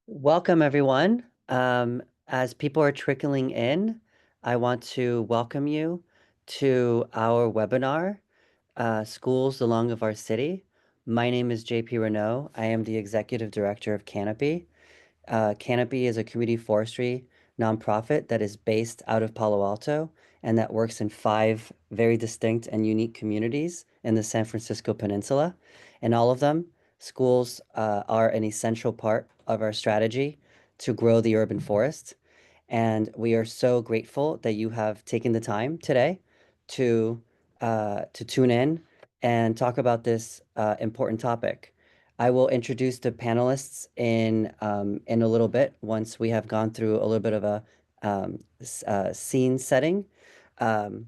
Welcome, everyone. As people are trickling in, I want to welcome you to our webinar, Schools Along of Our City. My name is JP Renault. I am the Executive Director of Canopy. Canopy is a community forestry nonprofit that is based out of Palo Alto and that works in five very distinct and unique communities in the San Francisco Peninsula. In all of them, schools are an essential part of our strategy to grow the urban forest. And we are so grateful that you have taken the time today to to tune in and talk about this important topic. I will introduce the panelists in a little bit once we have gone through a little bit of a scene setting. Um,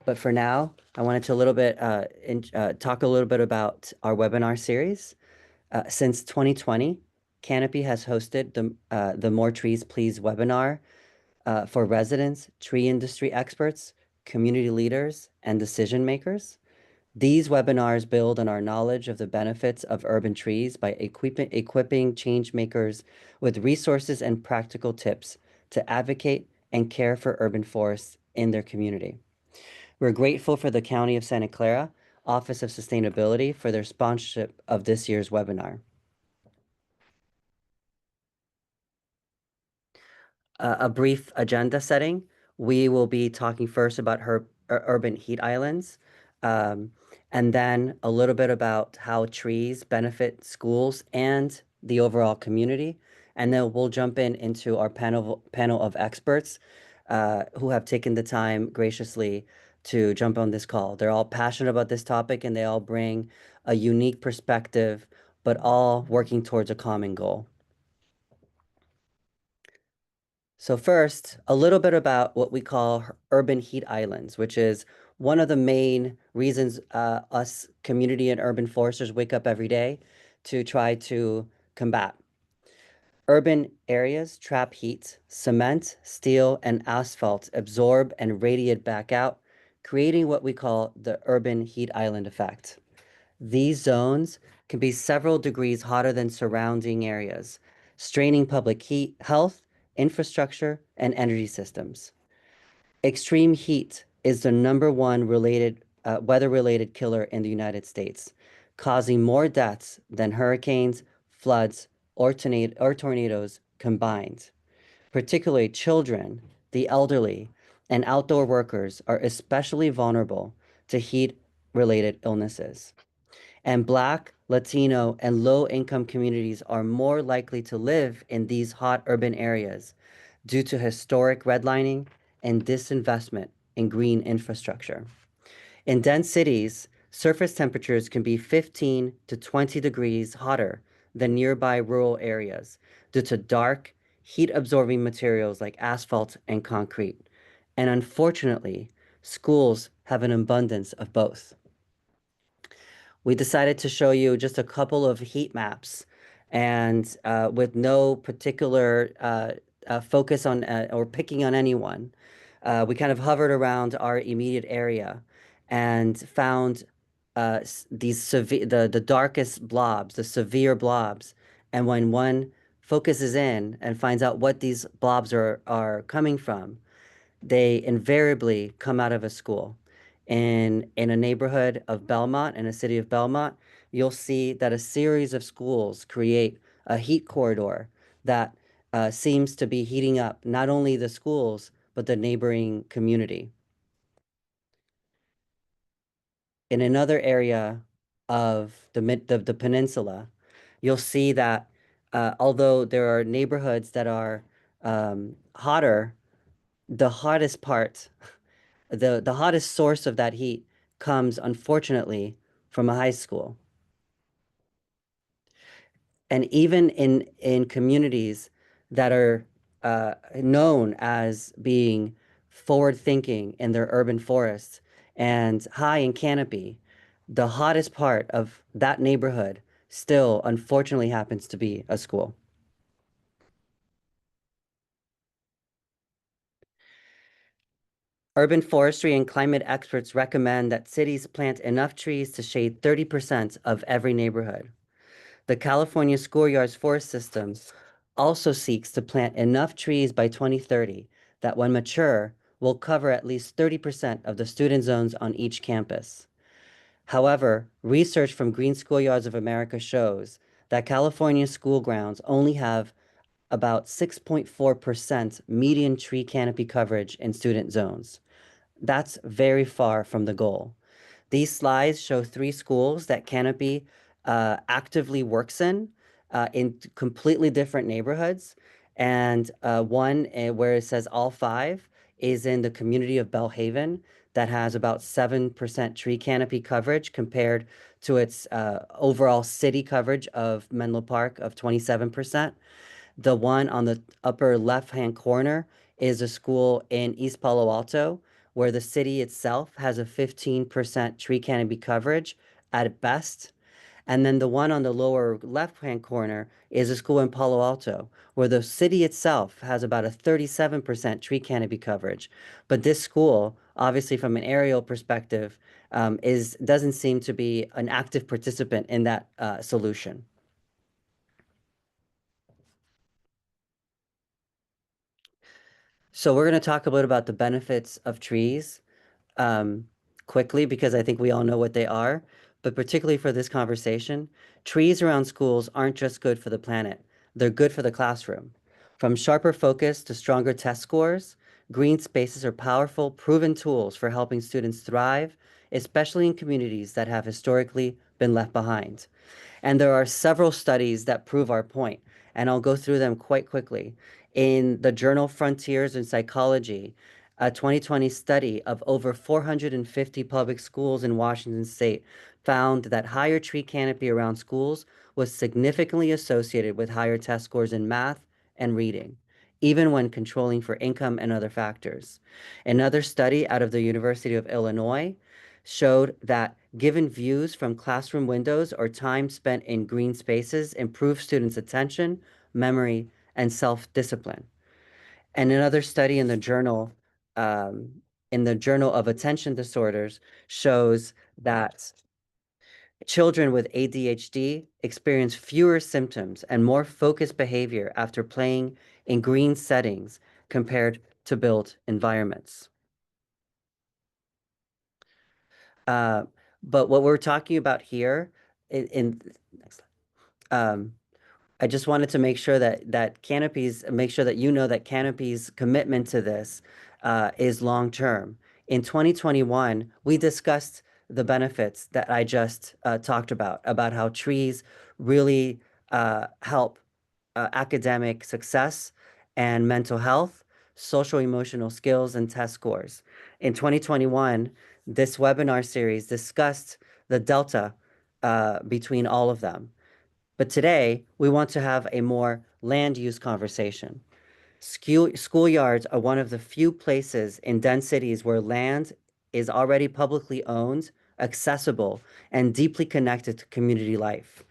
but for now, I wanted to a little bit talk a little bit about our webinar series. Since 2020, Canopy has hosted the More Trees Please webinar for residents, tree industry experts, community leaders, and decision makers. These webinars build on our knowledge of the benefits of urban trees by equipping change makers with resources and practical tips to advocate and care for urban forests in their community. We're grateful for the County of Santa Clara Office of Sustainability for their sponsorship of this year's webinar. A brief agenda setting. We will be talking first about urban heat islands, um, and then a little bit about how trees benefit schools and the overall community. And then we'll jump into our panel of experts who have taken the time graciously to jump on this call. They're all passionate about this topic and they all bring a unique perspective, but all working towards a common goal. So first, a little bit about what we call urban heat islands, which is one of the main reasons us community and urban foresters wake up every day to try to combat. Urban areas trap heat, cement, steel, and asphalt absorb and radiate back out, creating what we call the urban heat island effect. These zones can be several degrees hotter than surrounding areas, straining public heat, health, infrastructure, and energy systems. Extreme heat is the number one weather-related killer in the United States, causing more deaths than hurricanes, floods, or tornadoes combined. Particularly children, the elderly, and outdoor workers are especially vulnerable to heat-related illnesses. And Black, Latino, and low-income communities are more likely to live in these hot urban areas due to historic redlining and disinvestment in green infrastructure. In dense cities, surface temperatures can be 15 to 20 degrees hotter than nearby rural areas due to dark, heat-absorbing materials like asphalt and concrete. And unfortunately, schools have an abundance of both. We decided to show you just a couple of heat maps and with no particular focus on or picking on anyone. We kind of hovered around our immediate area and found these the darkest blobs, the severe blobs. And when one focuses in and finds out what these blobs are coming from, they invariably come out of a school. In a neighborhood of Belmont, in a city of Belmont, you'll see that a series of schools create a heat corridor that seems to be heating up not only the schools, but the neighboring community. In another area of the peninsula, you'll see that although there are neighborhoods that are hotter, the hottest part the hottest source of that heat comes, unfortunately, from a high school. And even in communities that are known as being forward thinking in their urban forests and high in canopy, the hottest part of that neighborhood still unfortunately happens to be a school. Urban forestry and climate experts recommend that cities plant enough trees to shade 30% of every neighborhood. The California schoolyards forest system also seeks to plant enough trees by 2030 that when mature, will cover at least 30% of the student zones on each campus. However, research from Green Schoolyards of America shows that California school grounds only have about 6.4% median tree canopy coverage in student zones. That's very far from the goal. These slides show three schools that Canopy actively works in completely different neighborhoods. And one where it says all five is in the community of Bellhaven that has about 7% tree canopy coverage compared to its overall city coverage of Menlo Park of 27%. The one on the upper left-hand corner is a school in East Palo Alto, where the city itself has a 15% tree canopy coverage at best. And then the one on the lower left-hand corner is a school in Palo Alto, where the city itself has about a 37% tree canopy coverage. But this school, obviously from an aerial perspective, doesn't seem to be an active participant in that solution. So we're going to talk a bit about the benefits of trees um, quickly because I think we all know what they are. But particularly for this conversation, trees around schools aren't just good for the planet, they're good for the classroom. From sharper focus to stronger test scores, green spaces are powerful, proven tools for helping students thrive, especially in communities that have historically been left behind. And there are several studies that prove our point, and I'll go through them quite quickly. In the journal Frontiers in Psychology, a 2020 study of over 450 public schools in Washington state found that higher tree canopy around schools was significantly associated with higher test scores in math and reading, even when controlling for income and other factors. Another study out of the University of Illinois showed that given views from classroom windows or time spent in green spaces improve students' attention, memory, and self-discipline. And another study um, in the Journal of Attention Disorders shows that children with ADHD experience fewer symptoms and more focused behavior after playing in green settings compared to built environments. Uh, but what we're talking about here in next slide, I just wanted to make sure that make sure that you know that Canopy's commitment to this is long term. In 2021, we discussed the benefits that I just talked about how trees really help academic success and mental health, social emotional skills, and test scores. In 2021, this webinar series discussed the delta between all of them. But today, we want to have a more land use conversation. Schoolyards are one of the few places in dense cities where land is already publicly owned, accessible, and deeply connected to community life.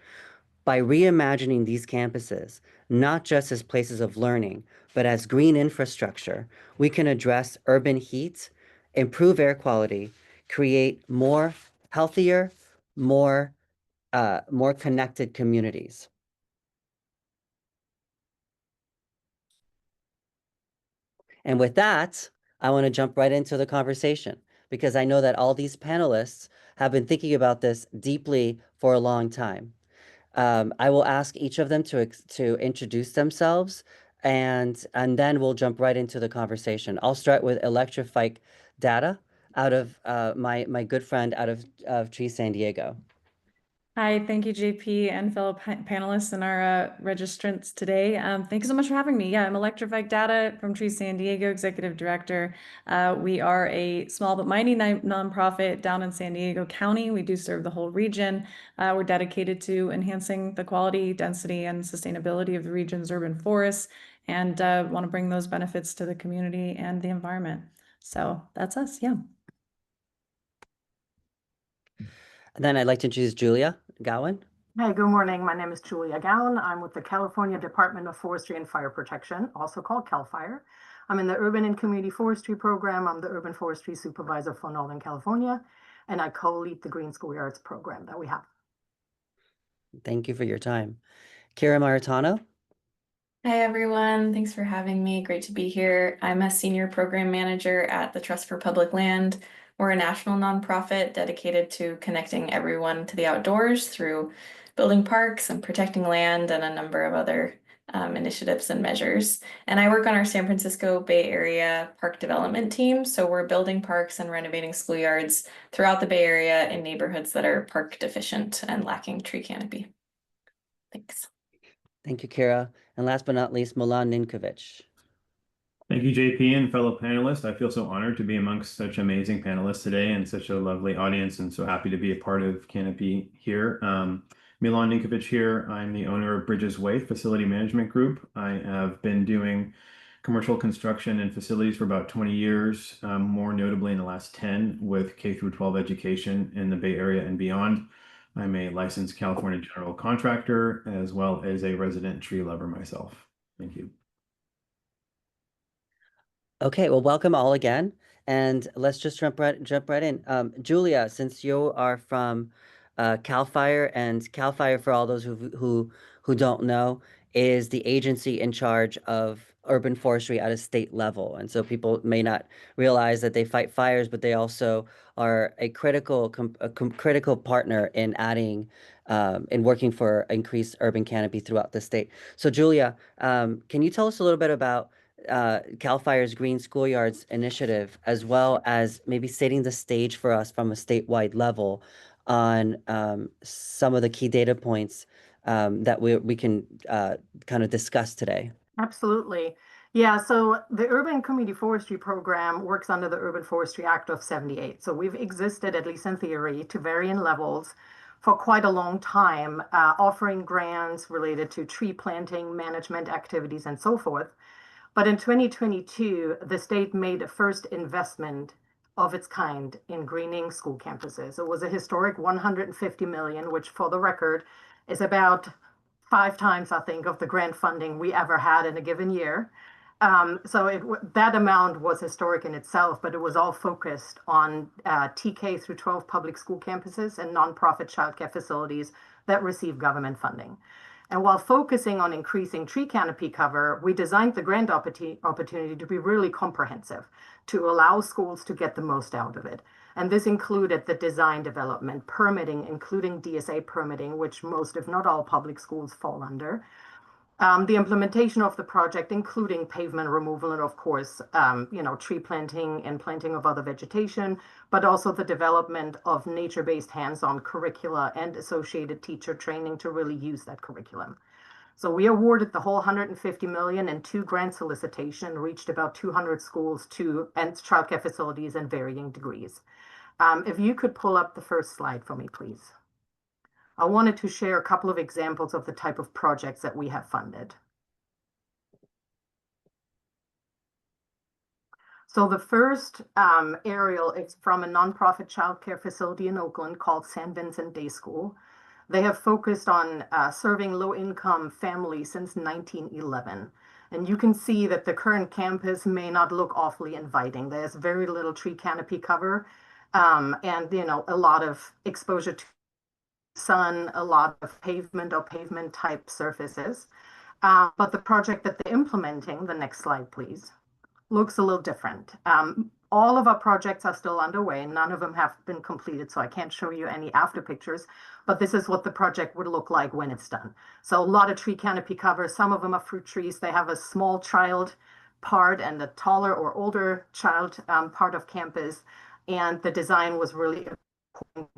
By reimagining these campuses, not just as places of learning, but as green infrastructure, we can address urban heat, improve air quality, create more healthier, more more connected communities. And with that, I want to jump right into the conversation because I know that all these panelists have been thinking about this deeply for a long time. I will ask each of them to introduce themselves, and then we'll jump right into the conversation. I'll start with Electrifike Data out of my good friend out of Tree San Diego. Hi, thank you, JP, and fellow panelists and our registrants today. Thanks so much for having me. Yeah, I'm Electrifike Data from Tree San Diego, Executive Director. We are a small but mighty nonprofit down in San Diego County. We do serve the whole region. We're dedicated to enhancing the quality, density, and sustainability of the region's urban forests and want to bring those benefits to the community and the environment. So that's us, yeah. And then I'd like to introduce Julia Gowan. Hey, good morning. My name is Julia Gowan. I'm with the California Department of Forestry and Fire Protection, also called CAL FIRE. I'm in the Urban and Community Forestry Program. I'm the Urban Forestry Supervisor for Northern California, and I co-lead the Green Schoolyards program that we have. Thank you for your time. Kira Maritano. Hi, everyone. Thanks for having me. Great to be here. I'm a senior program manager at the Trust for Public Land. We're a national nonprofit dedicated to connecting everyone to the outdoors through building parks and protecting land and a number of other initiatives and measures. And I work on our San Francisco Bay Area park development team. So we're building parks and renovating schoolyards throughout the Bay Area in neighborhoods that are park deficient and lacking tree canopy. Thanks. Thank you, Kira. And last but not least, Milan Ninkovic. Thank you, JP, and fellow panelists. I feel so honored to be amongst such amazing panelists today and such a lovely audience, and so happy to be a part of Canopy here. Milan Ninkovic here. I'm the owner of Bridges Way Facility Management Group. I have been doing commercial construction and facilities for about 20 years, more notably in the last 10 with K through 12 education in the Bay Area and beyond. I'm a licensed California general contractor as well as a resident tree lover myself. Thank you. Okay, well, welcome all again, and let's just jump right in. Julia, since you are from Cal Fire, and Cal Fire, for all those who don't know, is the agency in charge of urban forestry at a state level, and so people may not realize that they fight fires, but they also are a critical partner in adding in working for increased urban canopy throughout the state. So, Julia, can you tell us a little bit about Cal Fire's Green Schoolyards initiative, as well as maybe setting the stage for us from a statewide level on some of the key data points that we can kind of discuss today? Absolutely. Yeah, so the Urban Community Forestry Program works under the Urban Forestry Act of 78. So we've existed, at least in theory, to varying levels for quite a long time, offering grants related to tree planting, management activities, and so forth. But in 2022, the state made a first investment of its kind in greening school campuses. It was a historic 150 million, which for the record is about 5 times, I think, of the grant funding we ever had in a given year. That amount was historic in itself, but it was all focused on TK through 12 public school campuses and nonprofit childcare facilities that receive government funding. And while focusing on increasing tree canopy cover, we designed the grant opportunity to be really comprehensive, to allow schools to get the most out of it. And this included the design development, permitting, including DSA permitting, which most, if not all, public schools fall under. The implementation of the project, including pavement removal and, of course, tree planting and planting of other vegetation, but also the development of nature-based hands-on curricula and associated teacher training to really use that curriculum. So we awarded the whole 150 million in 2 grant solicitation, reached about 200 schools and childcare facilities in varying degrees. If you could pull up the first slide for me, please. I wanted to share a couple of examples of the type of projects that we have funded. So the first aerial is from a nonprofit childcare facility in Oakland called San Vincent Day School. They have focused on serving low-income families since 1911. And you can see that the current campus may not look awfully inviting. There's very little tree canopy cover and a lot of exposure to sun, a lot of pavement or pavement type surfaces. But the project that they're implementing, the next slide, please, looks a little different. All of our projects are still underway. None of them have been completed, so I can't show you any after pictures, but this is what the project would look like when it's done. So a lot of tree canopy cover. Some of them are fruit trees. They have a small child part and a taller or older child part of campus. And the design was really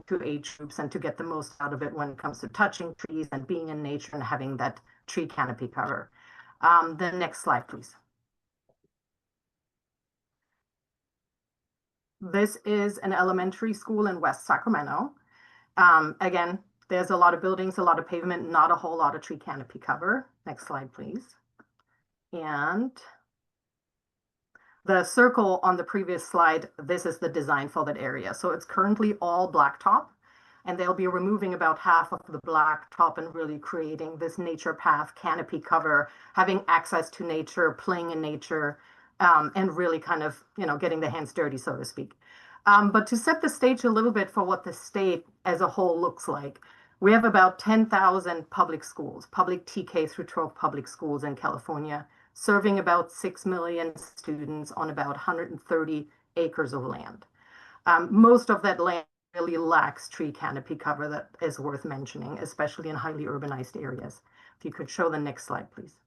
to age groups and to get the most out of it when it comes to touching trees and being in nature and having that tree canopy cover. The next slide, please. This is an elementary school in West Sacramento. Again, there's a lot of buildings, a lot of pavement, not a whole lot of tree canopy cover. Next slide, please. And the circle on the previous slide, this is the design for that area. So it's currently all blacktop, and they'll be removing about half of the blacktop and really creating this nature path, canopy cover, having access to nature, playing in nature, and really kind of, getting the hands dirty, so to speak. But to set the stage a little bit for what the state as a whole looks like, We have about 10,000 public schools, public TK through 12 public schools in California, serving about 6 million students on about 130 acres of land. Most of that land really lacks tree canopy cover that is worth mentioning, especially in highly urbanized areas. If you could show the next slide, please.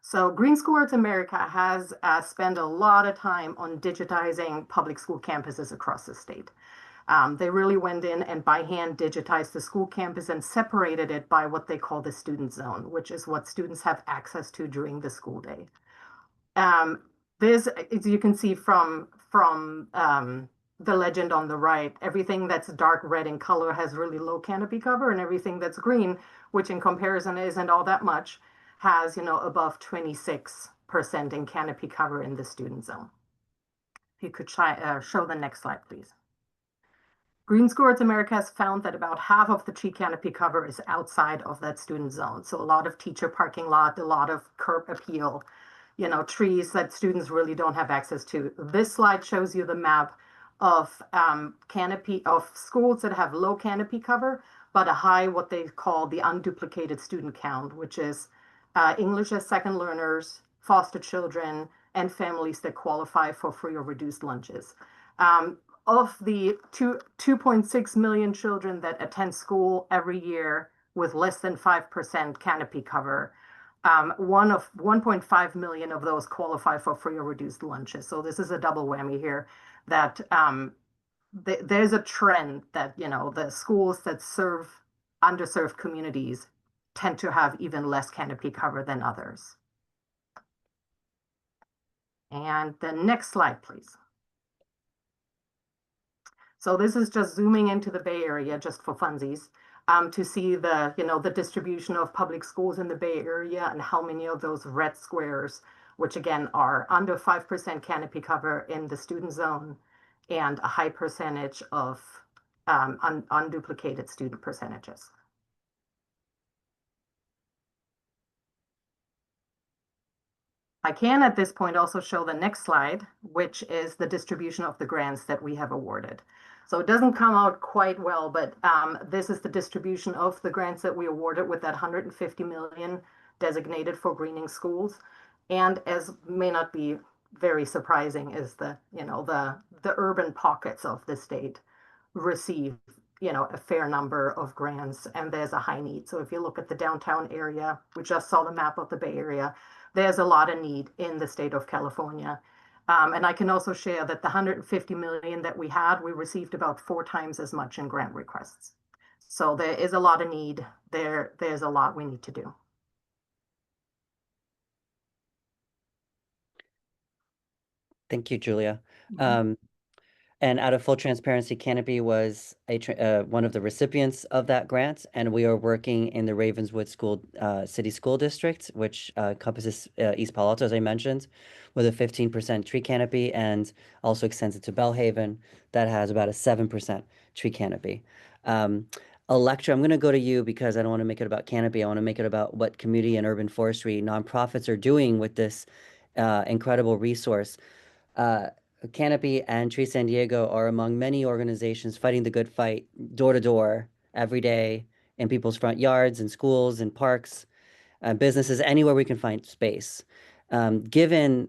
So Green Schoolyards America has spent a lot of time on digitizing public school campuses across the state. They really went in and by hand digitized the school campus and separated it by what they call the student zone, which is what students have access to during the school day. This, as you can see from the legend on the right, everything that's dark red in color has really low canopy cover, and everything that's green, which in comparison isn't all that much, has, above 26% in canopy cover in the student zone. If you could show the next slide, please. Green Schoolyards America has found that about half of the tree canopy cover is outside of that student zone. So a lot of teacher parking lot, a lot of curb appeal, trees that students really don't have access to. This slide shows you the map of schools that have low canopy cover, but a high, what they call the unduplicated student count, which is English as second learners, foster children, and families that qualify for free or reduced lunches. Of the 2.6 million children that attend school every year with less than 5% canopy cover, 1.5 million of those qualify for free or reduced lunches. So this is a double whammy here that there's a trend that, the schools that serve underserved communities tend to have even less canopy cover than others. And the next slide, please. So this is just zooming into the Bay Area just for funsies. To see the distribution of public schools in the Bay Area and how many of those red squares, which again are under 5% canopy cover in the student zone, and a high percentage of unduplicated student percentages. I can at this point also show the next slide, which is the distribution of the grants that we have awarded. So it doesn't come out quite well, but this is the distribution of the grants that we awarded with that 150 million designated for greening schools. And as may not be very surprising is the urban pockets of the state receive, a fair number of grants, and there's a high need. So if you look at the downtown area, we just saw the map of the Bay Area, there's a lot of need in the state of California. And I can also share that the 150 million that we had, we received about 4 times as much in grant requests. So there is a lot of need. There's a lot we need to do. Thank you, Julia. And out of full transparency, Canopy was one of the recipients of that grant, and we are working in the Ravenswood City School District, which encompasses East Palo Alto, as I mentioned, with a 15% tree canopy, and also extends it to Bellhaven, that has about a 7% tree canopy. Electra, I'm going to go to you because I don't want to make it about canopy. I want to make it about what community and urban forestry nonprofits are doing with this incredible resource. Canopy and Tree San Diego are among many organizations fighting the good fight door to door every day in people's front yards and schools and parks, businesses, anywhere we can find space. Given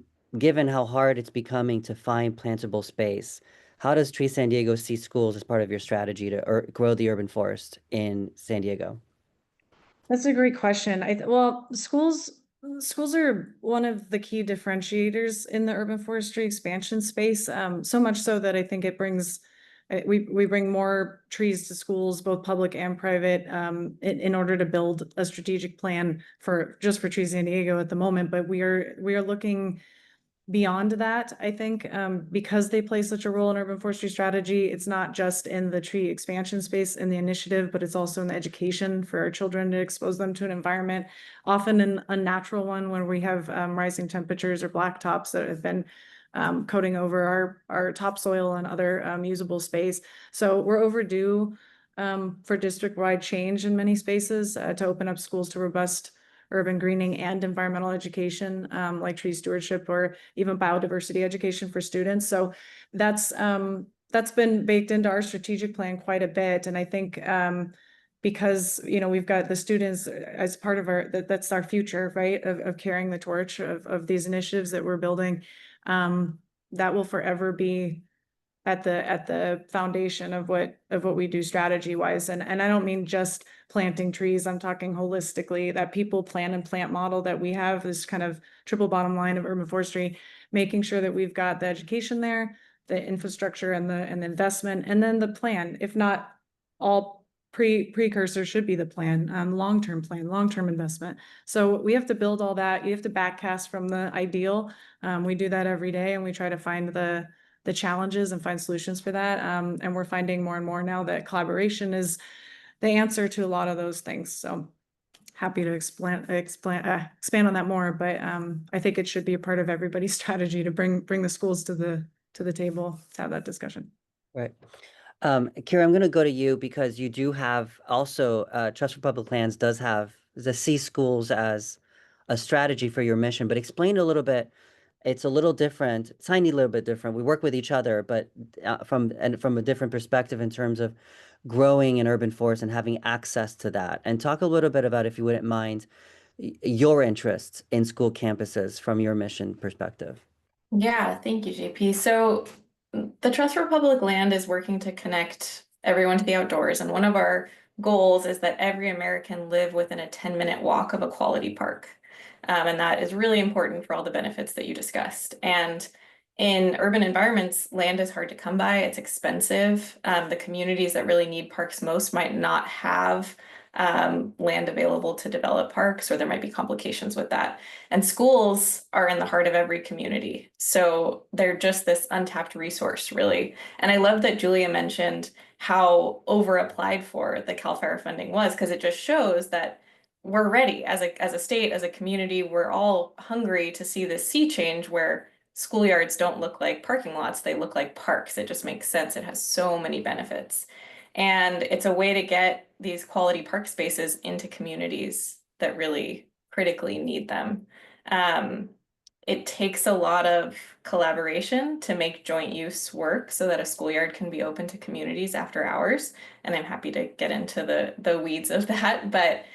how hard it's becoming to find plantable space, how does Tree San Diego see schools as part of your strategy to grow the urban forest in San Diego? That's a great question. Well, schools are one of the key differentiators in the urban forestry expansion space. So much so that I think it brings we bring more trees to schools, both public and private, in order to build a strategic plan for Tree San Diego at the moment. But we are looking beyond that, I think, because they play such a role in urban forestry strategy. It's not just in the tree expansion space in the initiative, but it's also in the education for our children to expose them to an environment, often an unnatural one when we have rising temperatures or blacktops that have been coating over our topsoil and other usable space. So we're overdue for district-wide change in many spaces to open up schools to robust urban greening and environmental education, like tree stewardship or even biodiversity education for students. So that's that's been baked into our strategic plan quite a bit. And I think because, you know, we've got the students as part of our, that's our future, right? Of carrying the torch of these initiatives that we're building. That will forever be at the foundation of what we do strategy wise. And I don't mean just planting trees. I'm talking holistically, that people plan and plant model that we have, this kind of triple bottom line of urban forestry, making sure that we've got the education there, the infrastructure and the investment, and then the plan. If not all precursor should be the plan, long-term plan, long-term investment. So we have to build all that. You have to backcast from the ideal. We do that every day, and we try to find the challenges and find solutions for that. And we're finding more and more now that collaboration is the answer to a lot of those things. So happy to expand on that more, but I think it should be a part of everybody's strategy to bring the schools to the table to have that discussion. Right. Kira, I'm going to go to you because you do have also, Trust for Public Lands does have the C schools as a strategy for your mission, but explain a little bit. It's a little different, tiny little bit different. We work with each other, but from a different perspective in terms of growing an urban forest and having access to that. And talk a little bit about, if you wouldn't mind, your interests in school campuses from your mission perspective. Yeah, thank you, JP. So the Trust for Public Land is working to connect everyone to the outdoors. And one of our goals is that every American live within a 10-minute walk of a quality park. And that is really important for all the benefits that you discussed. And in urban environments, land is hard to come by, it's expensive. The communities that really need parks most might not have land available to develop parks, or there might be complications with that. And schools are in the heart of every community. So they're just this untapped resource, really. And I love that Julia mentioned how over applied for the CAL FIRE funding was, because it just shows that we're ready as a state, as a community. We're all hungry to see this sea change where schoolyards don't look like parking lots, they look like parks. It just makes sense. It has so many benefits. And it's a way to get these quality park spaces into communities that really critically need them. It takes a lot of collaboration to make joint use work so that a schoolyard can be open to communities after hours. And I'm happy to get into the weeds of that. But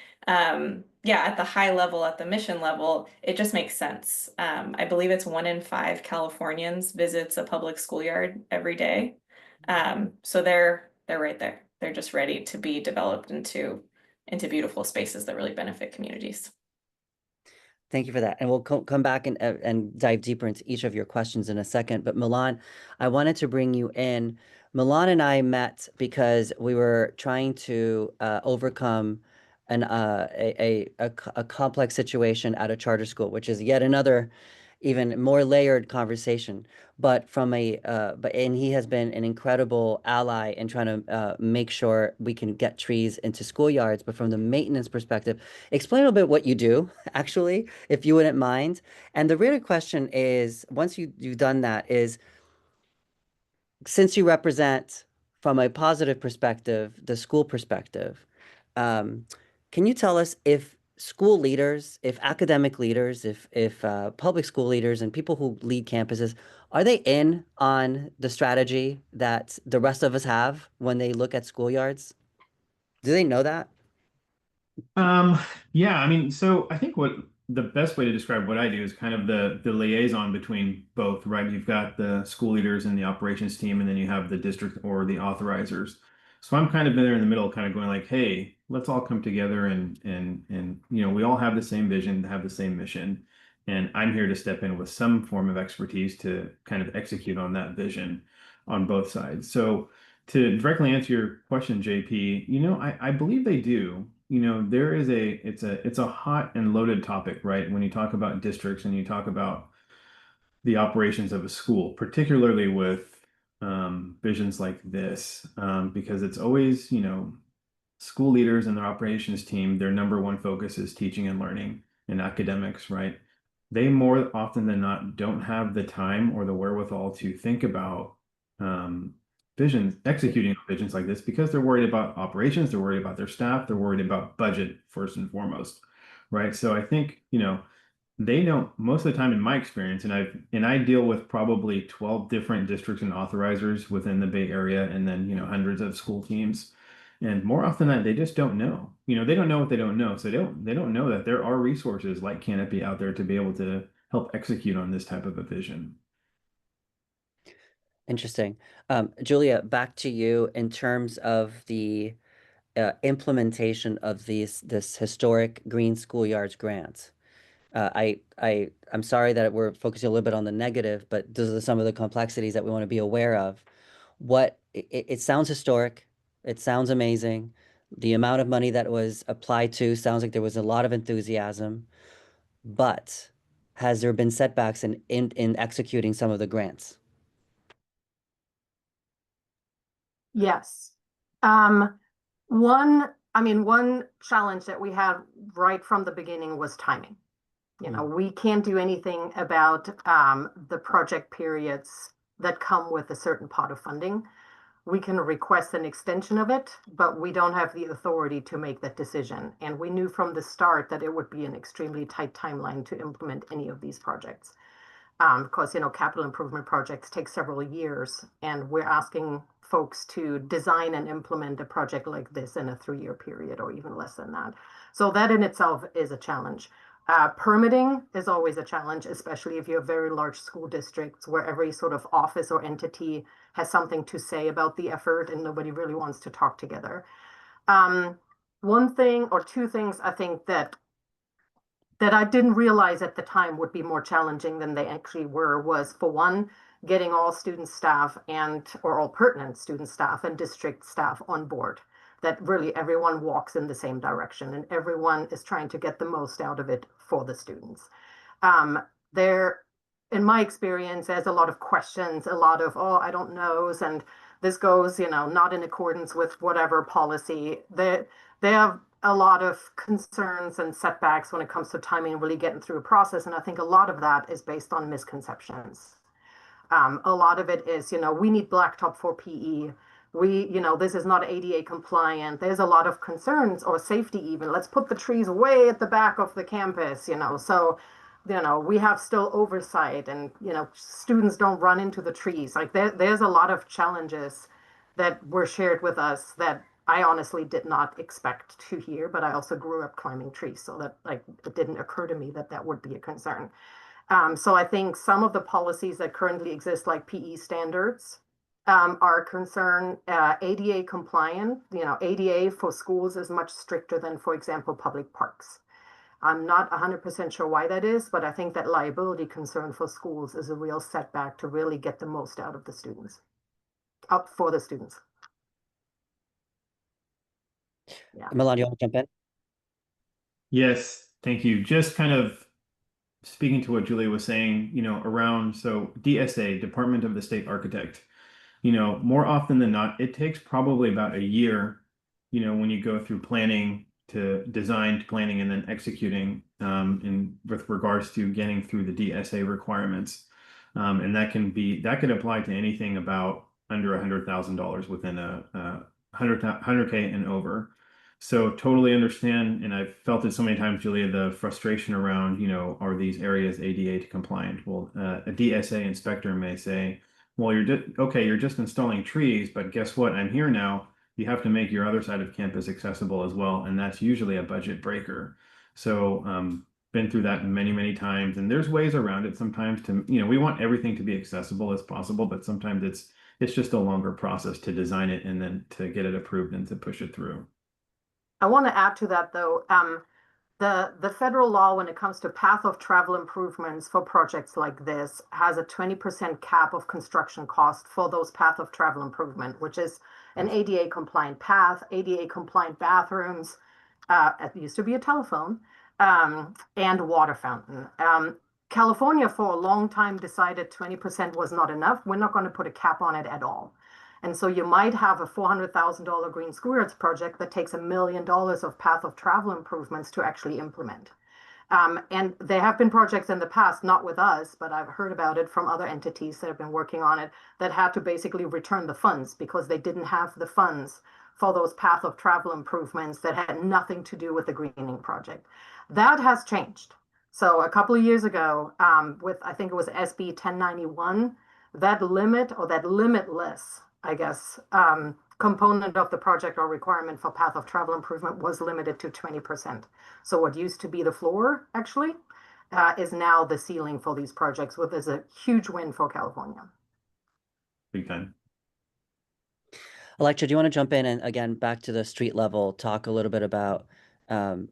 yeah, at the high level, at the mission level, it just makes sense. I believe it's 1 in 5 Californians visits a public schoolyard every day. So they're right there. They're just ready to be developed into beautiful spaces that really benefit communities. Thank you for that. And we'll come back and dive deeper into each of your questions in a second. But Milan, I wanted to bring you in. Milan and I met because we were trying to overcome a complex situation at a charter school, which is yet another even more layered conversation. But and he has been an incredible ally in trying to make sure we can get trees into schoolyards. But from the maintenance perspective, explain a little bit what you do, actually, if you wouldn't mind. And the real question is, once you've done that, is since you represent from a positive perspective, the school perspective, can you tell us if school leaders, if academic leaders, if public school leaders and people who lead campuses, are they in on the strategy that the rest of us have when they look at schoolyards? Do they know that? Yeah, I mean, so I think what the best way to describe what I do is kind of the liaison between both, right? You've got the school leaders and the operations team, and then you have the district or the authorizers. So I'm kind of there in the middle, kind of going like, hey, let's all come together and we all have the same vision, have the same mission. And I'm here to step in with some form of expertise to kind of execute on that vision on both sides. So to directly answer your question, JP, I believe they do. There is it's a hot and loaded topic, right? When you talk about districts and you talk about the operations of a school, particularly with visions like this, because it's always, school leaders and their operations team, their number one focus is teaching and learning and academics, right? They more often than not don't have the time or the wherewithal to think about visions, executing visions like this because they're worried about operations, they're worried about their staff, they're worried about budget first and foremost, right? So I think, they don't, most of the time in my experience, and I deal with probably 12 different districts and authorizers within the Bay Area, and then, hundreds of school teams. And more often than not, they just don't know. They don't know what they don't know. So they don't know that there are resources like Canopy out there to be able to help execute on this type of a vision. Interesting. Julia, back to you in terms of the implementation of this historic green schoolyards grant. I'm sorry that we're focusing a little bit on the negative, but those are some of the complexities that we want to be aware of. It sounds historic. It sounds amazing. The amount of money that was applied to sounds like there was a lot of enthusiasm, but has there been setbacks in executing some of the grants? Yes. One challenge that we had right from the beginning was timing. We can't do anything about the project periods that come with a certain pot of funding. We can request an extension of it, but we don't have the authority to make that decision. And we knew from the start that it would be an extremely tight timeline to implement any of these projects. Because, capital improvement projects take several years, and we're asking folks to design and implement a project like this in a 3-year period or even less than that. So that in itself is a challenge. Permitting is always a challenge, especially if you have very large school districts where every sort of office or entity has something to say about the effort and nobody really wants to talk together. One thing or two things I think that I didn't realize at the time would be more challenging than they actually were was, for one, getting all student staff or all pertinent student staff and district staff on board, that really everyone walks in the same direction and everyone is trying to get the most out of it for the students. There, in my experience, there's a lot of questions, a lot of, oh, I don't know, and this goes, not in accordance with whatever policy. They have a lot of concerns and setbacks when it comes to timing and really getting through a process. And I think a lot of that is based on misconceptions. A lot of it is, we need blacktop for PE. This is not ADA compliant. There's a lot of concerns or safety even. Let's put the trees way at the back of the campus, so, we have still oversight and, students don't run into the trees. Like there's a lot of challenges that were shared with us that I honestly did not expect to hear, but I also grew up climbing trees. So that it didn't occur to me that that would be a concern. So I think some of the policies that currently exist, like PE standards, are concerned. ADA compliant, ADA for schools is much stricter than, for example, public parks. I'm not 100% sure why that is, but I think that liability concern for schools is a real setback to really get the most out of the students, up for the students. Yeah. Milan, you want to jump in? Yes, thank you. Just kind of speaking to what Julia was saying, around, so DSA, Department of the State Architect, more often than not, it takes probably about a year, when you go through planning to design to planning and then executing, with regards to getting through the DSA requirements. And that could apply to anything about under $100,000 within a 100K and over. So totally understand, and I've felt it so many times, Julia, the frustration around, are these areas ADA compliant? Well, a DSA inspector may say, well, you're just installing trees, but guess what? I'm here now. You have to make your other side of campus accessible as well, and that's usually a budget breaker. So been through that many, many times, and there's ways around it sometimes to, we want everything to be accessible as possible, but sometimes it's just a longer process to design it and then to get it approved and to push it through. I want to add to that, though. The federal law, when it comes to path of travel improvements for projects like this, has a 20% cap of construction cost for those path of travel improvement, which is an ADA compliant path, ADA compliant bathrooms, it used to be a telephone, and water fountain. California for a long time decided 20% was not enough. We're not going to put a cap on it at all. And so you might have a $400,000 green schoolyards project that takes $1 million of path of travel improvements to actually implement. And there have been projects in the past, not with us, but I've heard about it from other entities that have been working on it, that had to basically return the funds because they didn't have the funds for those path of travel improvements that had nothing to do with the greening project. That has changed. So a couple of years ago, with I think it was SB 1091, that limit or that limitless, I guess, component of the project or requirement for path of travel improvement was limited to 20%. So what used to be the floor actually is now the ceiling for these projects, which is a huge win for California. Big time. Electra, do you want to jump in and again, back to the street level, talk a little bit about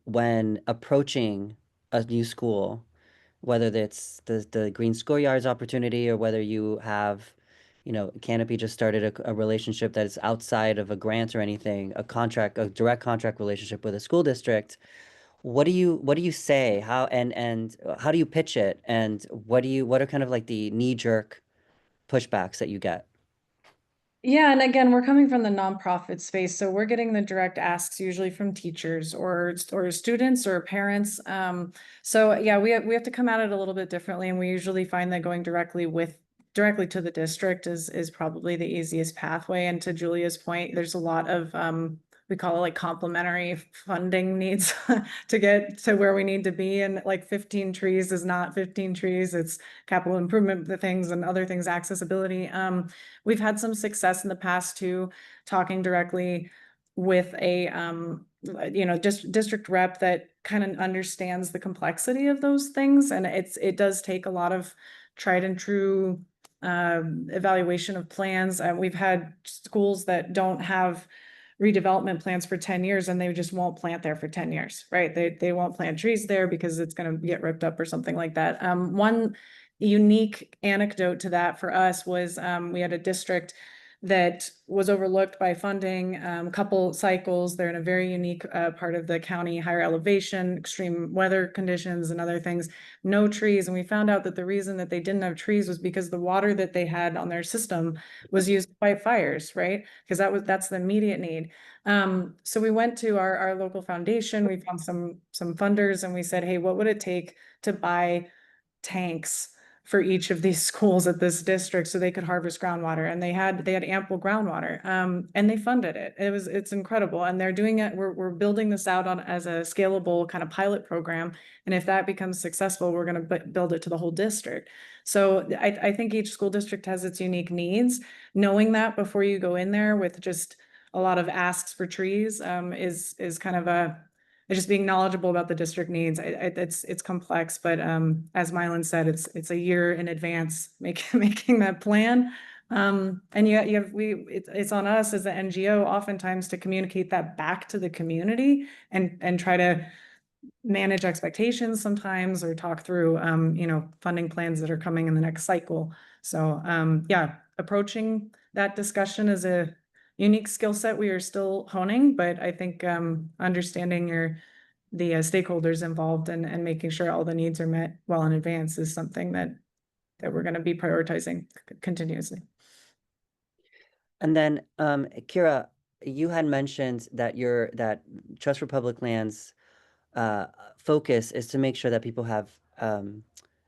when approaching a new school, whether it's the Green Schoolyards opportunity or whether you have, Canopy just started a relationship that is outside of a grant or anything, a direct contract relationship with a school district. What do you say? And how do you pitch it? And what are kind of like the knee-jerk pushbacks that you get? Yeah, and again, we're coming from the nonprofit space, so we're getting the direct asks usually from teachers or students or parents. So yeah, we have to come at it a little bit differently, and we usually find that going directly to the district is probably the easiest pathway. And to Julia's point, there's a lot of we call it like complementary funding needs to get to where we need to be. And like 15 trees is not 15 trees, it's capital improvement, the things and other things, accessibility. We've had some success in the past too, talking directly with a just district rep that kind of understands the complexity of those things. And it does take a lot of tried and true evaluation of plans. We've had schools that don't have redevelopment plans for 10 years and they just won't plant there for 10 years, right? They won't plant trees there because it's going to get ripped up or something like that. One unique anecdote to that for us was we had a district that was overlooked by funding, couple cycles. They're in a very unique part of the county, higher elevation, extreme weather conditions and other things, no trees. And we found out that the reason that they didn't have trees was because the water that they had on their system was used to fight fires, right? Because that's the immediate need. So we went to our local foundation, we found some funders and we said, hey, what would it take to buy tanks for each of these schools at this district so they could harvest groundwater? And they had ample groundwater, and they funded it. It's incredible. And they're doing it. We're building this out as a scalable kind of pilot program. And if that becomes successful, we're going to build it to the whole district. So I think each school district has its unique needs. Knowing that before you go in there with just a lot of asks for trees is kind of just being knowledgeable about the district needs. It's complex, but as Mylan said, it's a year in advance making that plan. And it's on us as an NGO oftentimes to communicate that back to the community and try to manage expectations sometimes or talk through funding plans that are coming in the next cycle. So yeah, approaching that discussion is a unique skill set we are still honing, but I think understanding the stakeholders involved and making sure all the needs are met well in advance is something that we're going to be prioritizing continuously. And then, Kira, you had mentioned that Trust for Public Lands focus is to make sure that people have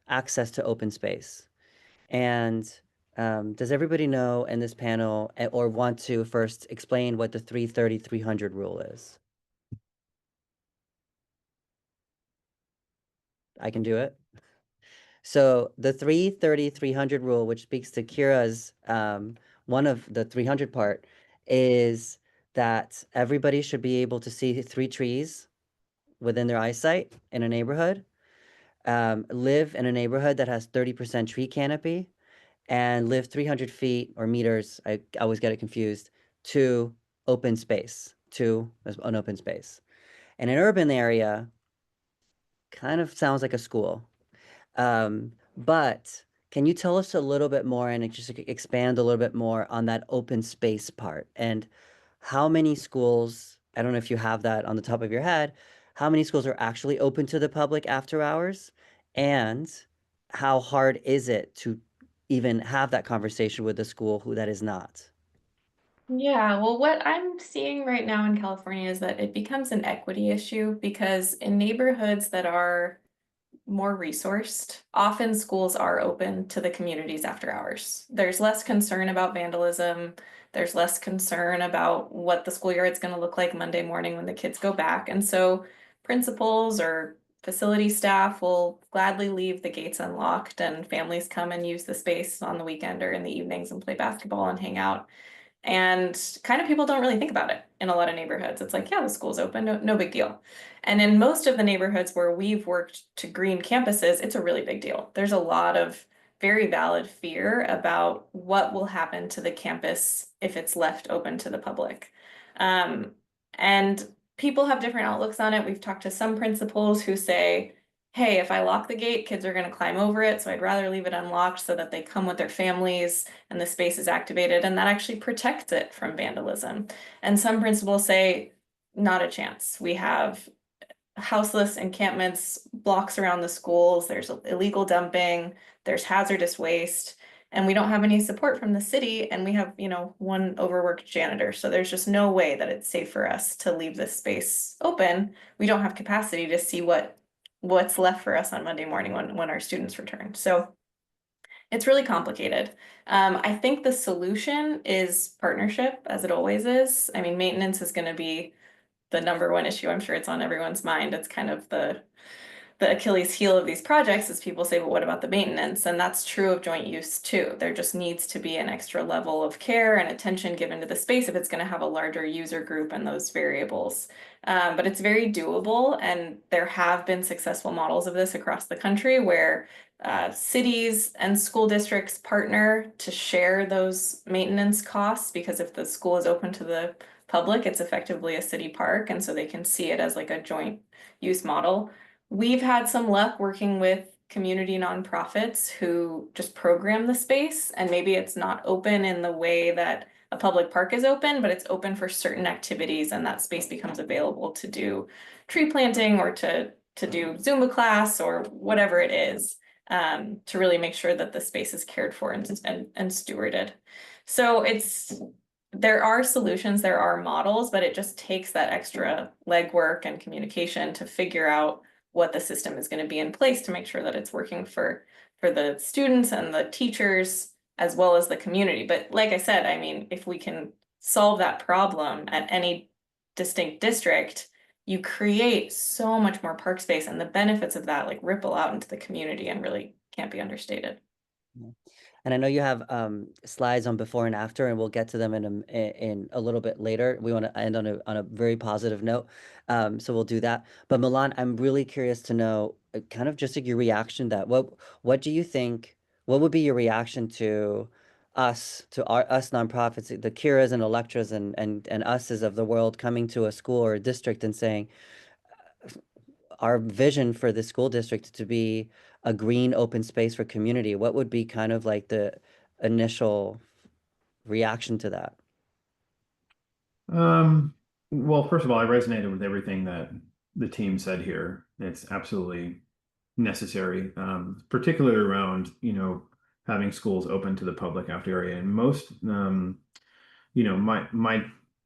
access to open space. And does everybody know in this panel or want to first explain what the 330-300 rule is? I can do it. So the 330-300 rule, which speaks to Kira's one of the 300 part, is that everybody should be able to see 3 trees within their eyesight in a neighborhood, live in a neighborhood that has 30% tree canopy, and live 300 feet or meters, I always get it confused, to open space, to an open space. In an urban area, kind of sounds like a school. But can you tell us a little bit more and just expand a little bit more on that open space part? And how many schools, I don't know if you have that on the top of your head, how many schools are actually open to the public after hours? And how hard is it to even have that conversation with the school who that is not? Yeah, well, what I'm seeing right now in California is that it becomes an equity issue because in neighborhoods that are more resourced, often schools are open to the communities after hours. There's less concern about vandalism. There's less concern about what the schoolyard's going to look like Monday morning when the kids go back. And so principals or facility staff will gladly leave the gates unlocked, and families come and use the space on the weekend or in the evenings and play basketball and hang out. And kind of people don't really think about it in a lot of neighborhoods. It's like, yeah, the school's open, no big deal. And in most of the neighborhoods where we've worked to green campuses, it's a really big deal. There's a lot of very valid fear about what will happen to the campus if it's left open to the public. And people have different outlooks on it. We've talked to some principals who say, hey, if I lock the gate, kids are going to climb over it. So I'd rather leave it unlocked so that they come with their families and the space is activated, and that actually protects it from vandalism. And some principals say, not a chance. We have houseless encampments blocks around the schools. There's illegal dumping, there's hazardous waste, and we don't have any support from the city. And we have, one overworked janitor. So there's just no way that it's safe for us to leave this space open. We don't have capacity to see what's left for us on Monday morning when our students return. So it's really complicated. I think the solution is partnership, as it always is. I mean, maintenance is going to be the number one issue. I'm sure it's on everyone's mind. It's kind of the Achilles heel of these projects is people say, well, what about the maintenance? And that's true of joint use too. There just needs to be an extra level of care and attention given to the space if it's going to have a larger user group and those variables. But it's very doable, and there have been successful models of this across the country where cities and school districts partner to share those maintenance costs, because if the school is open to the public, it's effectively a city park, and so they can see it as like a joint use model. We've had some luck working with community nonprofits who just program the space, and maybe it's not open in the way that a public park is open, but it's open for certain activities, and that space becomes available to do tree planting or to do Zumba class or whatever it is, to really make sure that the space is cared for and stewarded. So there are solutions, there are models, but it just takes that extra legwork and communication to figure out what the system is going to be in place to make sure that it's working for the students and the teachers as well as the community. But like I said, I mean, if we can solve that problem at any distinct district, you create so much more park space, and the benefits of that like ripple out into the community and really can't be understated. And I know you have slides on before and after, and we'll get to them in a little bit later. We want to end on a very positive note, so we'll do that. But Milan, I'm really curious to know kind of just like your reaction to that. What do you think? What would be your reaction to us, us nonprofits, the Kiras and Electras and us's of the world coming to a school or a district and saying, our vision for the school district to be a green open space for community? What would be kind of like the initial reaction to that? Well, first of all, I resonated with everything that the team said here. It's absolutely necessary, particularly around, having schools open to the public after area. And most, my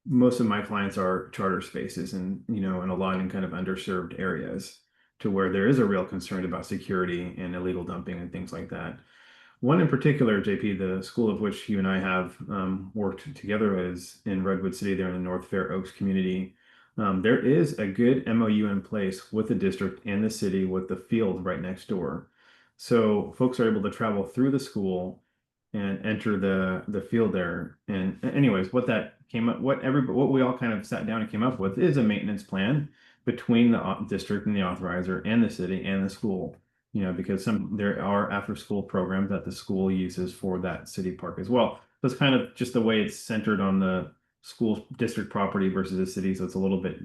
most of my clients are charter spaces and, and a lot in kind of underserved areas to where there is a real concern about security and illegal dumping and things like that. One in particular, JP, the school of which you and I have worked together is in Redwood City, there in the North Fair Oaks community. There is a good MOU in place with the district and the city with the field right next door. So folks are able to travel through the school and enter the field there. And anyways, what that came up, what we all kind of sat down and came up with is a maintenance plan between the district and the authorizer and the city and the school. Because there are after school programs that the school uses for that city park as well. So it's kind of just the way it's centered on the school district property versus the city. So it's a little bit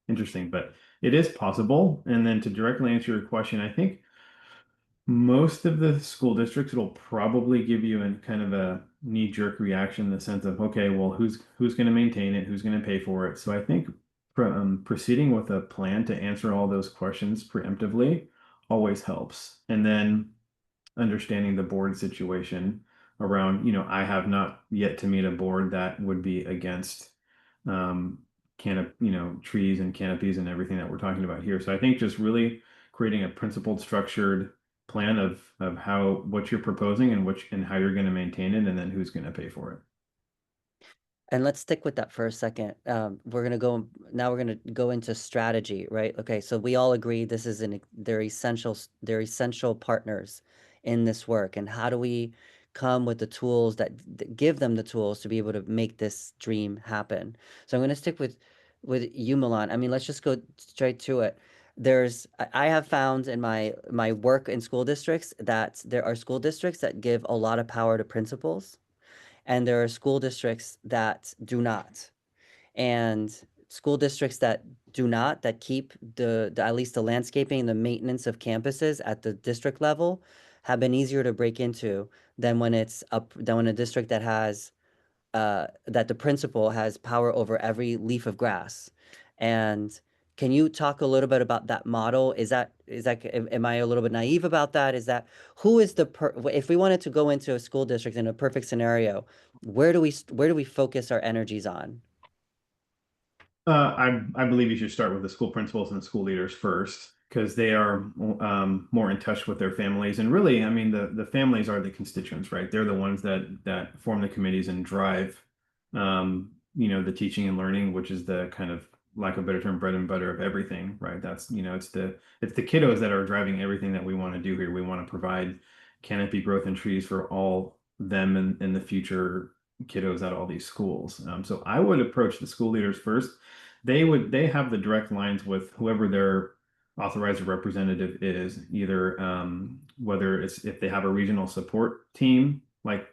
interesting, but it is possible. And then to directly answer your question, I think most of the school districts will probably give you a kind of a knee-jerk reaction in the sense of, okay, well, who's going to maintain it? Who's going to pay for it? So I think proceeding with a plan to answer all those questions preemptively always helps. And then understanding the board situation around, I have not yet to meet a board that would be against trees and canopies and everything that we're talking about here. So I think just really creating a principled, structured plan of what you're proposing and how you're going to maintain it, and then who's going to pay for it. And let's stick with that for a second. We're gonna go into strategy, right? Okay, so we all agree this is they're essential partners in this work. And how do we come with the tools that give them the tools to be able to make this dream happen? So I'm gonna stick with you, Milan. I mean, let's just go straight to it. I have found in my work in school districts that there are school districts that give a lot of power to principals, and there are school districts that do not. And school districts that do not, that keep the at least the landscaping and the maintenance of campuses at the district level, have been easier to break into than when a district that has that the principal has power over every leaf of grass. And can you talk a little bit about that model? Am I a little bit naive about that? Who is if we wanted to go into a school district in a perfect scenario, where do we focus our energies on? I believe you should start with the school principals and the school leaders first, because they are more in touch with their families. And really, I mean, the families are the constituents, right? They're the ones that form the committees and drive, the teaching and learning, which is the kind of, lack of a better term, bread and butter of everything, right? That's, it's the kiddos that are driving everything that we want to do here. We want to provide canopy growth and trees for all them and the future kiddos at all these schools. So I would approach the school leaders first. They have the direct lines with whoever their authorized representative is, either whether it's, if they have a regional support team like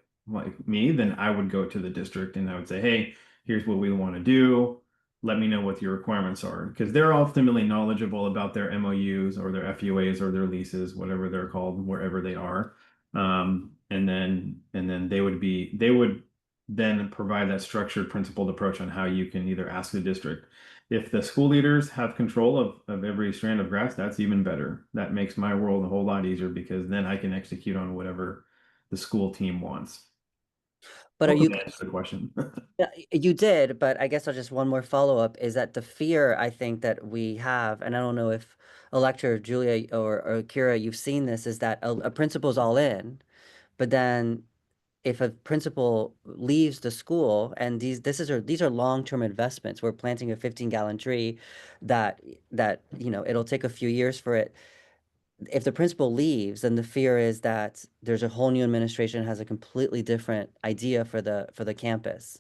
me, then I would go to the district and I would say, hey, here's what we want to do. Let me know what your requirements are, because they're ultimately knowledgeable about their MOUs or their FUAs or their leases, whatever they're called, wherever they are. And then they would then provide that structured principled approach on how you can either ask the district. If the school leaders have control of every strand of grass, that's even better. That makes my world a whole lot easier, because then I can execute on whatever the school team wants. But are you Hopefully that answers the question. Yeah, you did, but I guess I'll just one more follow-up is that the fear I think that we have, and I don't know if Electra, Julia, or Kira, you've seen this, is that a principal's all in, but then if a principal leaves the school, and these are long-term investments. We're planting a 15-gallon tree that it'll take a few years for it. If the principal leaves, then the fear is that there's a whole new administration has a completely different idea for the campus.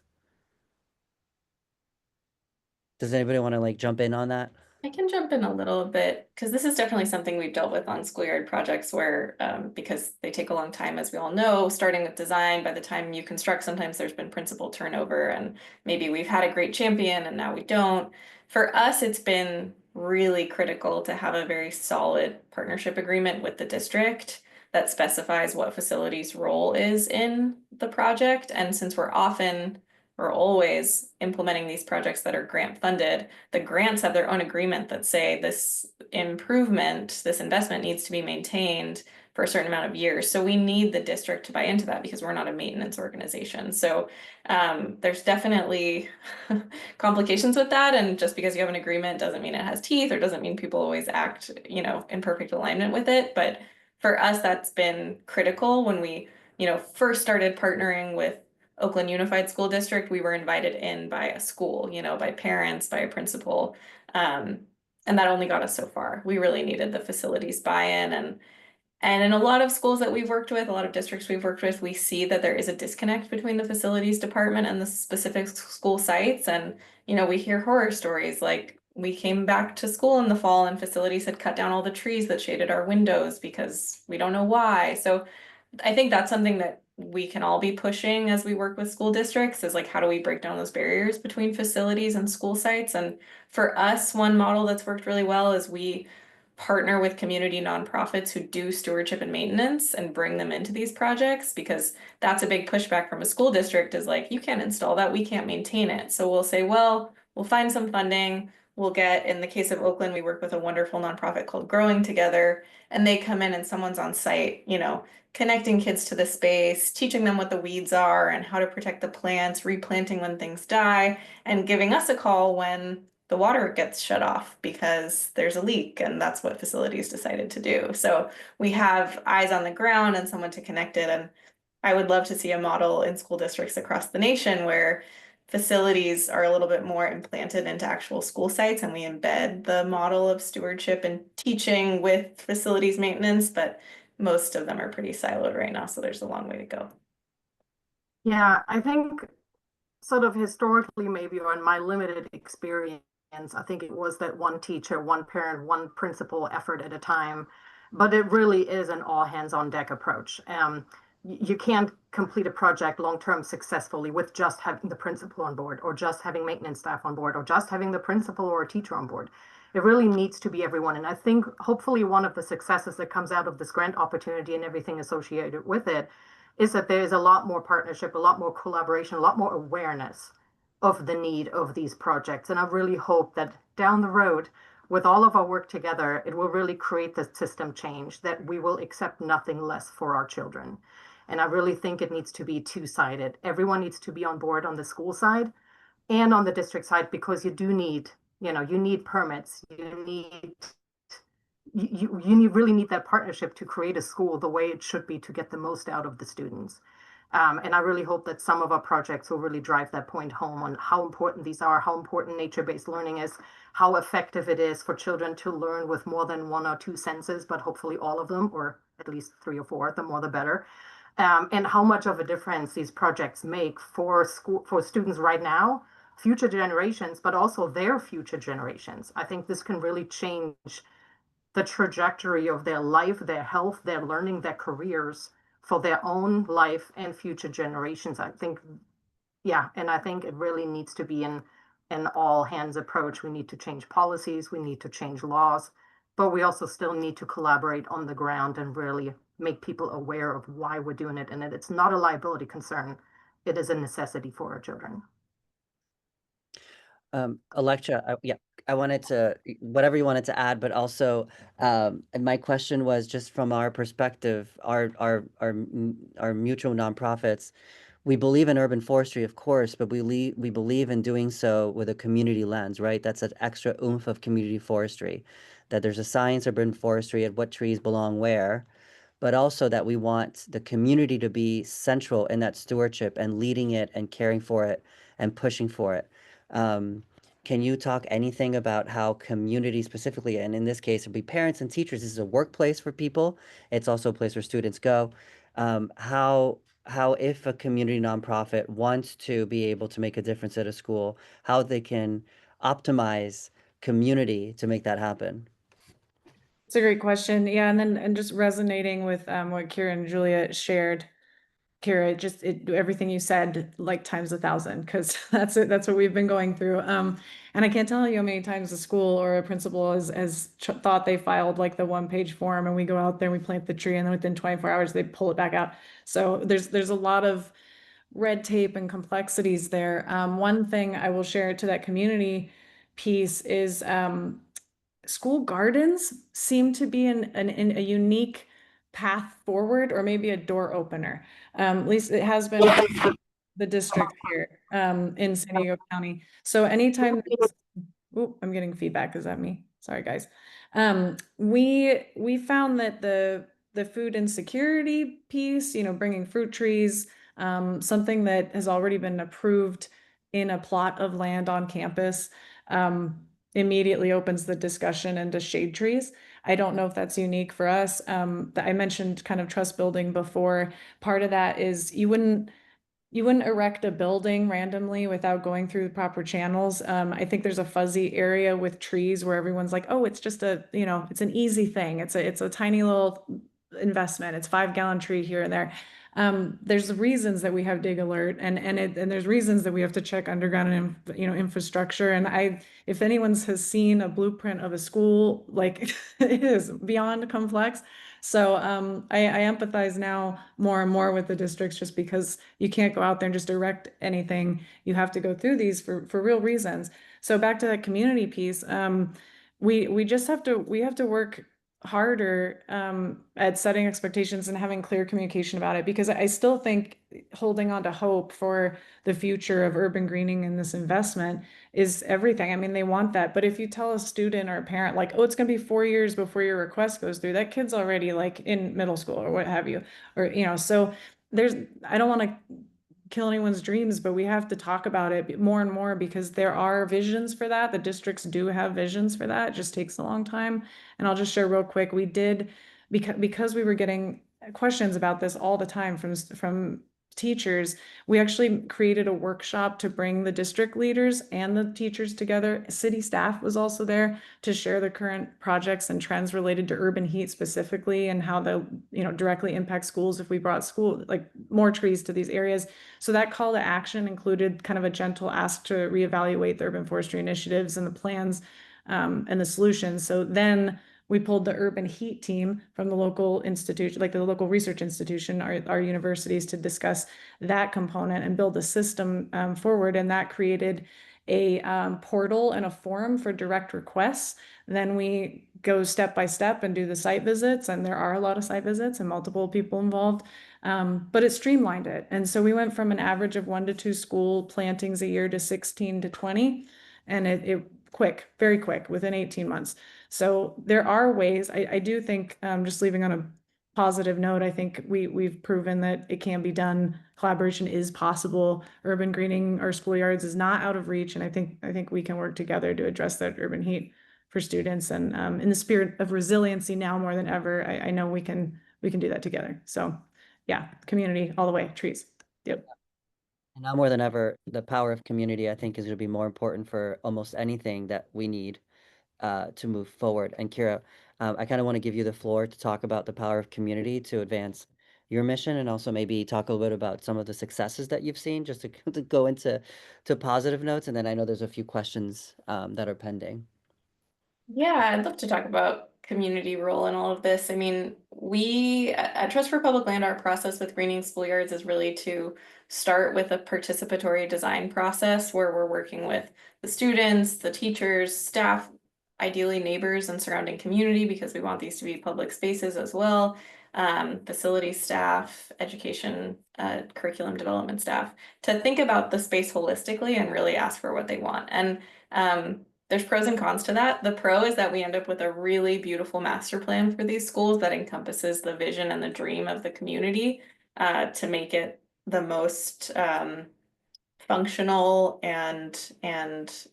Does anybody want to like jump in on that? I can jump in a little bit because this is definitely something we've dealt with on schoolyard projects where, because they take a long time, as we all know, starting with design, by the time you construct, sometimes there's been principal turnover and maybe we've had a great champion and now we don't. For us, it's been really critical to have a very solid partnership agreement with the district that specifies what facilities' role is in the project. And since we're always implementing these projects that are grant funded, the grants have their own agreement that say this investment needs to be maintained for a certain amount of years. So we need the district to buy into that because we're not a maintenance organization. So there's definitely complications with that. And just because you have an agreement doesn't mean it has teeth, or doesn't mean people always act, in perfect alignment with it. But for us, that's been critical when we, first started partnering with Oakland Unified School District. We were invited in by a school, by parents, by a principal. And that only got us so far. We really needed the facilities buy-in, and in a lot of schools that we've worked with, a lot of districts we've worked with, we see that there is a disconnect between the facilities department and the specific school sites. And, we hear horror stories like we came back to school in the fall and facilities had cut down all the trees that shaded our windows because we don't know why. So I think that's something that we can all be pushing as we work with school districts, is like, how do we break down those barriers between facilities and school sites? And for us, one model that's worked really well is we partner with community nonprofits who do stewardship and maintenance and bring them into these projects, because that's a big pushback from a school district, is like, you can't install that, we can't maintain it. So we'll say, well, we'll find some funding. We'll get, in the case of Oakland, we work with a wonderful nonprofit called Growing Together, and they come in and someone's on site, connecting kids to the space, teaching them what the weeds are and how to protect the plants, replanting when things die, and giving us a call when the water gets shut off because there's a leak, and that's what facilities decided to do. So we have eyes on the ground and someone to connect it. And I would love to see a model in school districts across the nation where facilities are a little bit more implanted into actual school sites, and we embed the model of stewardship and teaching with facilities maintenance, but most of them are pretty siloed right now, so there's a long way to go. Yeah, I think sort of historically, maybe, or in my limited experience, I think it was that one teacher, one parent, one principal effort at a time. But it really is an all hands on deck approach. You can't complete a project long term successfully with just having the principal on board, or just having maintenance staff on board, or just having the principal or a teacher on board. It really needs to be everyone. And I think hopefully one of the successes that comes out of this grant opportunity and everything associated with it is that there's a lot more partnership, a lot more collaboration, a lot more awareness of the need of these projects. And I really hope that down the road, with all of our work together, it will really create the system change that we will accept nothing less for our children. And I really think it needs to be two-sided. Everyone needs to be on board on the school side and on the district side, because you do need, you need permits, you really need that partnership to create a school the way it should be to get the most out of the students. And I really hope that some of our projects will really drive that point home on how important these are, how important nature-based learning is, how effective it is for children to learn with more than one or two senses, but hopefully all of them, or at least three or four, the more the better. And how much of a difference these projects make for students right now, future generations, but also their future generations. I think this can really change the trajectory of their life, their health, their learning, their careers for their own life and future generations. I think, yeah, and I think it really needs to be an all hands approach. We need to change policies, we need to change laws, but we also still need to collaborate on the ground and really make people aware of why we're doing it. And it's not a liability concern, it is a necessity for our children. Electra, yeah, I wanted to, whatever you wanted to add, but also, and my question was just from our perspective, our mutual nonprofits, we believe in urban forestry, of course, but we believe in doing so with a community lens, right? That's an extra oomph of community forestry, that there's a science of urban forestry and what trees belong where, but also that we want the community to be central in that stewardship and leading it and caring for it and pushing for it. Um, can you talk anything about how community specifically, and in this case, it'd be parents and teachers, this is a workplace for people. It's also a place where students go. How if a community nonprofit wants to be able to make a difference at a school, how they can optimize community to make that happen? It's a great question. Yeah, and just resonating with what Kira and Julia shared. Kira, everything you said, like times 1,000, because that's it. That's what we've been going through. And I can't tell you how many times a school or a principal has thought they filed like the one-page form, and we go out there and we plant the tree, and then within 24 hours they pull it back out. So there's a lot of red tape and complexities there. One thing I will share to that community piece is school gardens seem to be in a unique path forward, or maybe a door opener. At least it has been the district here in San Diego County. So anytime oh, I'm getting feedback. Is that me? Sorry, guys. We found that the food insecurity piece, bringing fruit trees, something that has already been approved in a plot of land on campus, immediately opens the discussion into shade trees. I don't know if that's unique for us. I mentioned kind of trust building before. Part of that is you wouldn't erect a building randomly without going through the proper channels. I think there's a fuzzy area with trees where everyone's like, oh, it's just it's an easy thing. It's a tiny little investment. It's 5-gallon tree here and there. There's reasons that we have dig alert, and there's reasons that we have to check underground and infrastructure. And if anyone has seen a blueprint of a school, like it is beyond complex. So I empathize now more and more with the districts, just because you can't go out there and just erect anything. You have to go through these for real reasons. So back to that community piece, we just have to work harder at setting expectations and having clear communication about it, because I still think holding on to hope for the future of urban greening and this investment is everything. I mean, they want that, but if you tell a student or a parent like, oh, it's going to be 4 years before your request goes through, that kid's already like in middle school or what have you, or so I don't want to kill anyone's dreams, but we have to talk about it more and more because there are visions for that. The districts do have visions for that. It just takes a long time. And I'll just share real quick, we did, because we were getting questions about this all the time from teachers, we actually created a workshop to bring the district leaders and the teachers together. City staff was also there to share the current projects and trends related to urban heat specifically, and how the, directly impact schools if we brought like more trees to these areas. So that call to action included kind of a gentle ask to reevaluate the urban forestry initiatives and the plans, and the solutions. So then we pulled the urban heat team from the local institution, like the local research institution, our universities, to discuss that component and build a system forward. And that created a portal and a forum for direct requests. Then we go step by step and do the site visits. And there are a lot of site visits and multiple people involved. But it streamlined it. And so we went from an average of 1 to 2 school plantings a year to 16 to 20. And it quick, very quick, within 18 months. So there are ways. I do think, just leaving on a positive note, I think we've proven that it can be done. Collaboration is possible. Urban greening or schoolyards is not out of reach, and I think we can work together to address that urban heat for students. And in the spirit of resiliency, now more than ever, I know we can do that together. So yeah, community all the way, trees. Yep. And now more than ever, the power of community, I think, is going to be more important for almost anything that we need to move forward. And Kira, I kind of want to give you the floor to talk about the power of community to advance your mission, and also maybe talk a little bit about some of the successes that you've seen, just to, to go into positive notes. And then I know there's a few questions that are pending. Yeah, I'd love to talk about community role in all of this. I mean, we at Trust for Public Land, our process with greening schoolyards is really to start with a participatory design process where we're working with the students, the teachers, staff, ideally neighbors and surrounding community, because we want these to be public spaces as well, facility staff, education, curriculum development staff, to think about the space holistically and really ask for what they want. And there's pros and cons to that. The pro is that we end up with a really beautiful master plan for these schools that encompasses the vision and the dream of the community, to make it the most functional and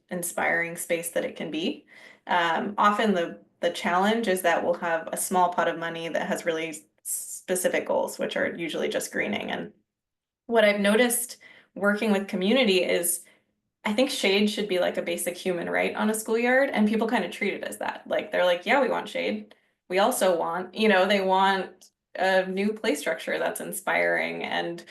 inspiring space that it can be. Often the challenge is that we'll have a small pot of money that has really specific goals, which are usually just greening. And what I've noticed working with community is, I think shade should be like a basic human right on a schoolyard, and people kind of treat it as that. Like, they're like, yeah, we want shade. We also want, they want a new play structure that's inspiring, and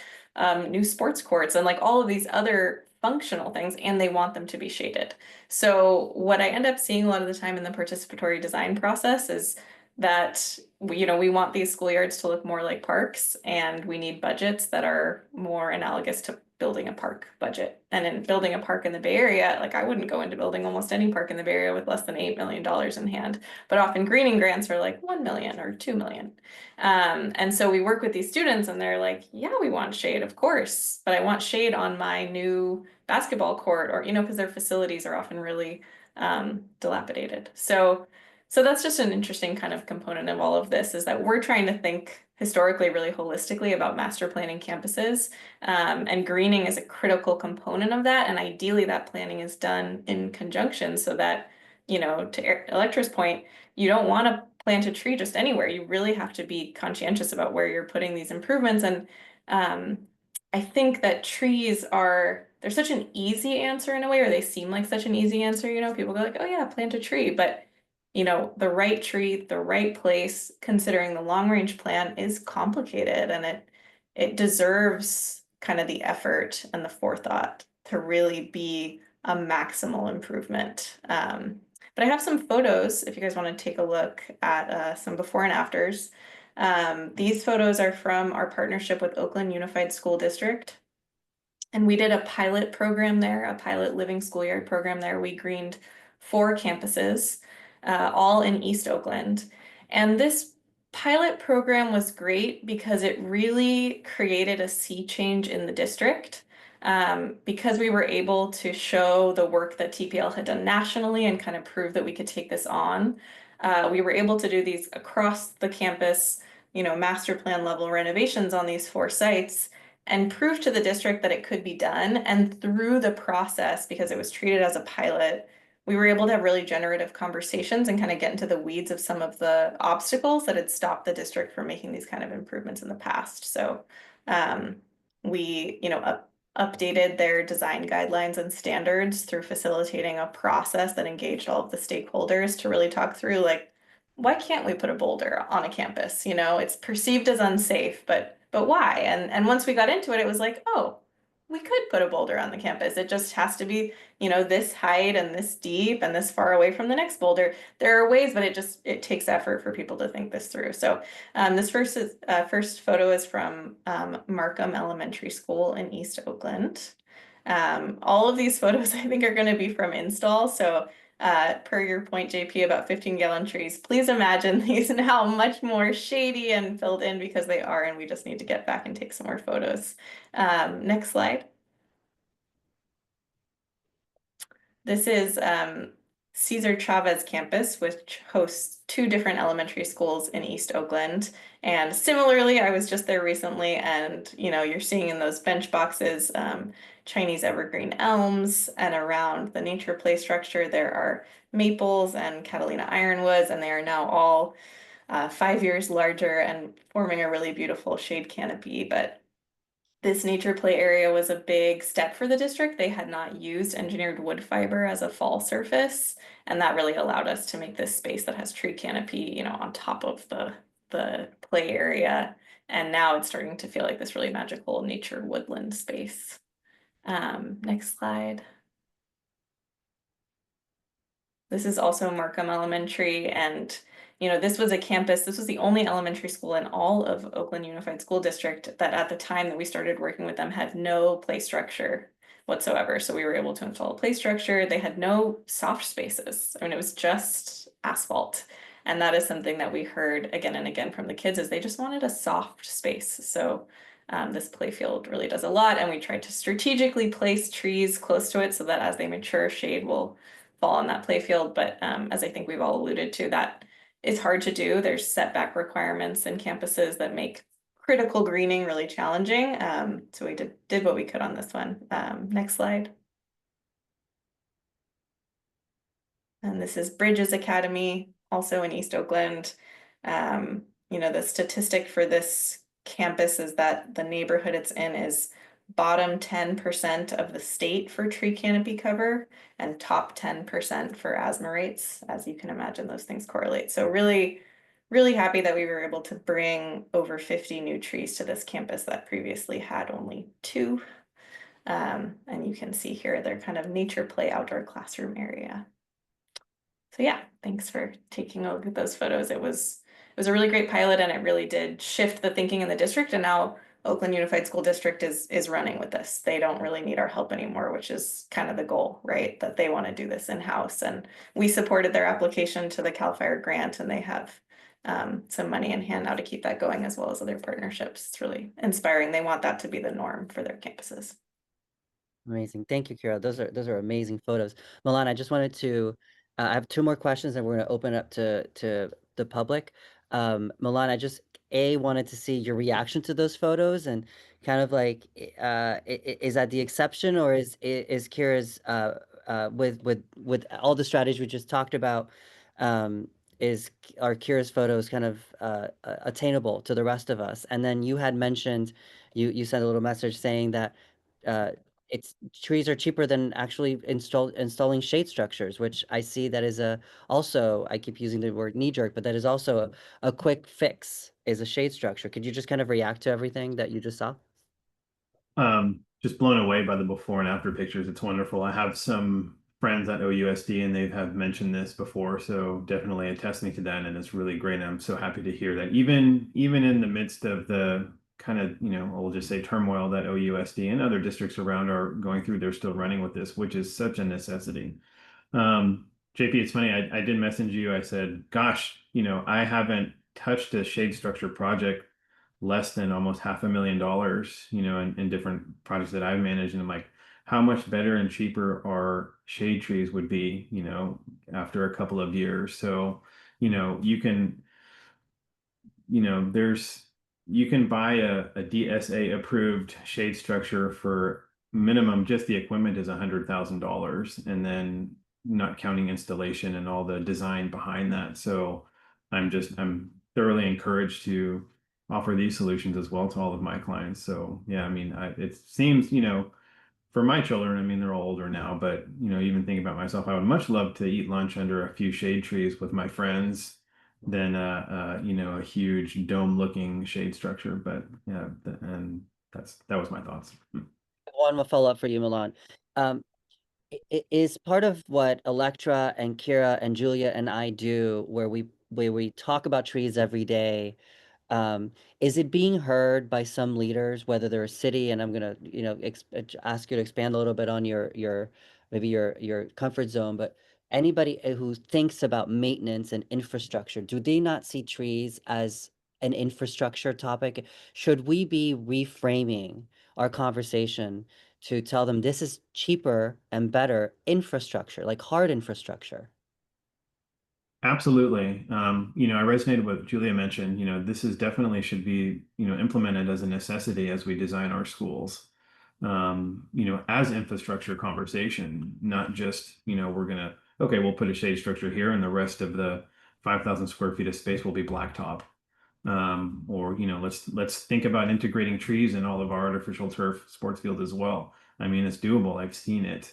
new sports courts, and like all of these other functional things, and they want them to be shaded. So what I end up seeing a lot of the time in the participatory design process is that we want these schoolyards to look more like parks, and we need budgets that are more analogous to building a park budget. And in building a park in the Bay Area, like, I wouldn't go into building almost any park in the Bay Area with less than $8 million in hand. But often greening grants are like 1 million or 2 million. And so we work with these students, and they're like, yeah, we want shade, of course, but I want shade on my new basketball court, or, because their facilities are often really dilapidated. So that's just an interesting kind of component of all of this, is that we're trying to think historically really holistically about master planning campuses, and greening is a critical component of that. And ideally that planning is done in conjunction, so that, to Electra's point, you don't want to plant a tree just anywhere. You really have to be conscientious about where you're putting these improvements. And I think that they're such an easy answer in a way, or they seem like such an easy answer. People go like, oh yeah, plant a tree. But the right tree, the right place, considering the long range plan, is complicated, and it deserves kind of the effort and the forethought to really be a maximal improvement. But I have some photos if you guys want to take a look at some before and afters. These photos are from our partnership with Oakland Unified School District. And we did a pilot program there, a pilot living schoolyard program there. We greened 4 campuses, all in East Oakland. And this pilot program was great because it really created a sea change in the district, because we were able to show the work that TPL had done nationally and kind of prove that we could take this on. We were able to do these across the campus, master plan level renovations on these 4 sites. and prove to the district that it could be done. And through the process, because it was treated as a pilot, we were able to have really generative conversations and kind of get into the weeds of some of the obstacles that had stopped the district from making these kind of improvements in the past. So we, updated their design guidelines and standards through facilitating a process that engaged all of the stakeholders to really talk through, like, why can't we put a boulder on a campus? It's perceived as unsafe, but why? And once we got into it, it was like, oh, we could put a boulder on the campus. It just has to be, this height and this deep and this far away from the next boulder. There are ways, but it takes effort for people to think this through. So this first photo is from Markham Elementary School in East Oakland. All of these photos I think are going to be from install. So per your point, JP, about 15-gallon trees, please imagine these now much more shady and filled in because they are, and we just need to get back and take some more photos. Next slide. This is Cesar Chavez campus, which hosts 2 different elementary schools in East Oakland. And similarly, I was just there recently, and you're seeing in those bench boxes Chinese evergreen elms, and around the nature play structure there are maples and Catalina ironwoods, and they are now all 5 years larger and forming a really beautiful shade canopy. But this nature play area was a big step for the district. They had not used engineered wood fiber as a fall surface, and that really allowed us to make this space that has tree canopy, on top of the play area. And now it's starting to feel like this really magical nature woodland space. Next slide. This is also Markham Elementary, and this was a campus, this was the only elementary school in all of Oakland Unified School District that at the time that we started working with them had no play structure whatsoever. So we were able to install a play structure. They had no soft spaces. I mean, it was just asphalt. And that is something that we heard again and again from the kids, is they just wanted a soft space. So this play field really does a lot, and we tried to strategically place trees close to it so that as they mature, shade will fall on that play field. But as I think we've all alluded to, that is hard to do. There's setback requirements in campuses that make critical greening really challenging. So we did what we could on this one. Next slide. And this is Bridges Academy, also in East Oakland. The statistic for this campus is that the neighborhood it's in is bottom 10% of the state for tree canopy cover and top 10% for asthma rates. As you can imagine, those things correlate. So really, really happy that we were able to bring over 50 new trees to this campus that previously had only 2. And you can see here, they're kind of nature play outdoor classroom area. So yeah, thanks for taking a look at those photos. It was a really great pilot, and it really did shift the thinking in the district. And now Oakland Unified School District is running with this. They don't really need our help anymore, which is kind of the goal, right? That they want to do this in-house. And we supported their application to the CAL FIRE grant, and they have some money in hand now to keep that going, as well as other partnerships. It's really inspiring. They want that to be the norm for their campuses. Amazing. Thank you, Kira. Those are amazing photos. Milan, I just wanted to, I have 2 more questions and we're going to open up to the public. Milan, I just wanted to see your reaction to those photos, and kind of like, is that the exception, or is Kira's with all the strategies we just talked about, are Kira's photos kind of attainable to the rest of us? And then you had mentioned, you sent a little message saying that uh, it's trees are cheaper than actually installing shade structures, which I see that is also, I keep using the word knee jerk, but that is also a quick fix, is a shade structure. Could you just kind of react to everything that you just saw? Just blown away by the before and after pictures. It's wonderful. I have some friends at OUSD and they have mentioned this before, so definitely attesting to that, and it's really great. I'm so happy to hear that even in the midst of the kind of, we'll just say turmoil that OUSD and other districts around are going through, they're still running with this, which is such a necessity. JP, it's funny, I did message you. I said, gosh, I haven't touched a shade structure project less than almost $500,000, in different projects that I've managed. And I'm like, how much better and cheaper our shade trees would be, after a couple of years. So, you can, there's you can buy a DSA approved shade structure for minimum, just the equipment is $100,000, and then not counting installation and all the design behind that. So I'm thoroughly encouraged to offer these solutions as well to all of my clients. So yeah, I mean, it seems, for my children, I mean, they're all older now, but even thinking about myself, I would much love to eat lunch under a few shade trees with my friends than a huge dome-looking shade structure. But yeah, and that was my thoughts. One more follow-up for you, Milan. Um, is part of what Electra and Kira and Julia and I do, where we talk about trees every day. Is it being heard by some leaders, whether they're a city, and I'm gonna, ask you to expand a little bit on your maybe your comfort zone, but anybody who thinks about maintenance and infrastructure, do they not see trees as an infrastructure topic? Should we be reframing our conversation to tell them this is cheaper and better infrastructure, like hard infrastructure? Absolutely. I resonated with what Julia mentioned. This is definitely should be, implemented as a necessity as we design our schools. As infrastructure conversation, not just, okay, we'll put a shade structure here and the rest of the 5,000 square feet of space will be blacktop. Or let's think about integrating trees in all of our artificial turf sports field as well. I mean, it's doable. I've seen it.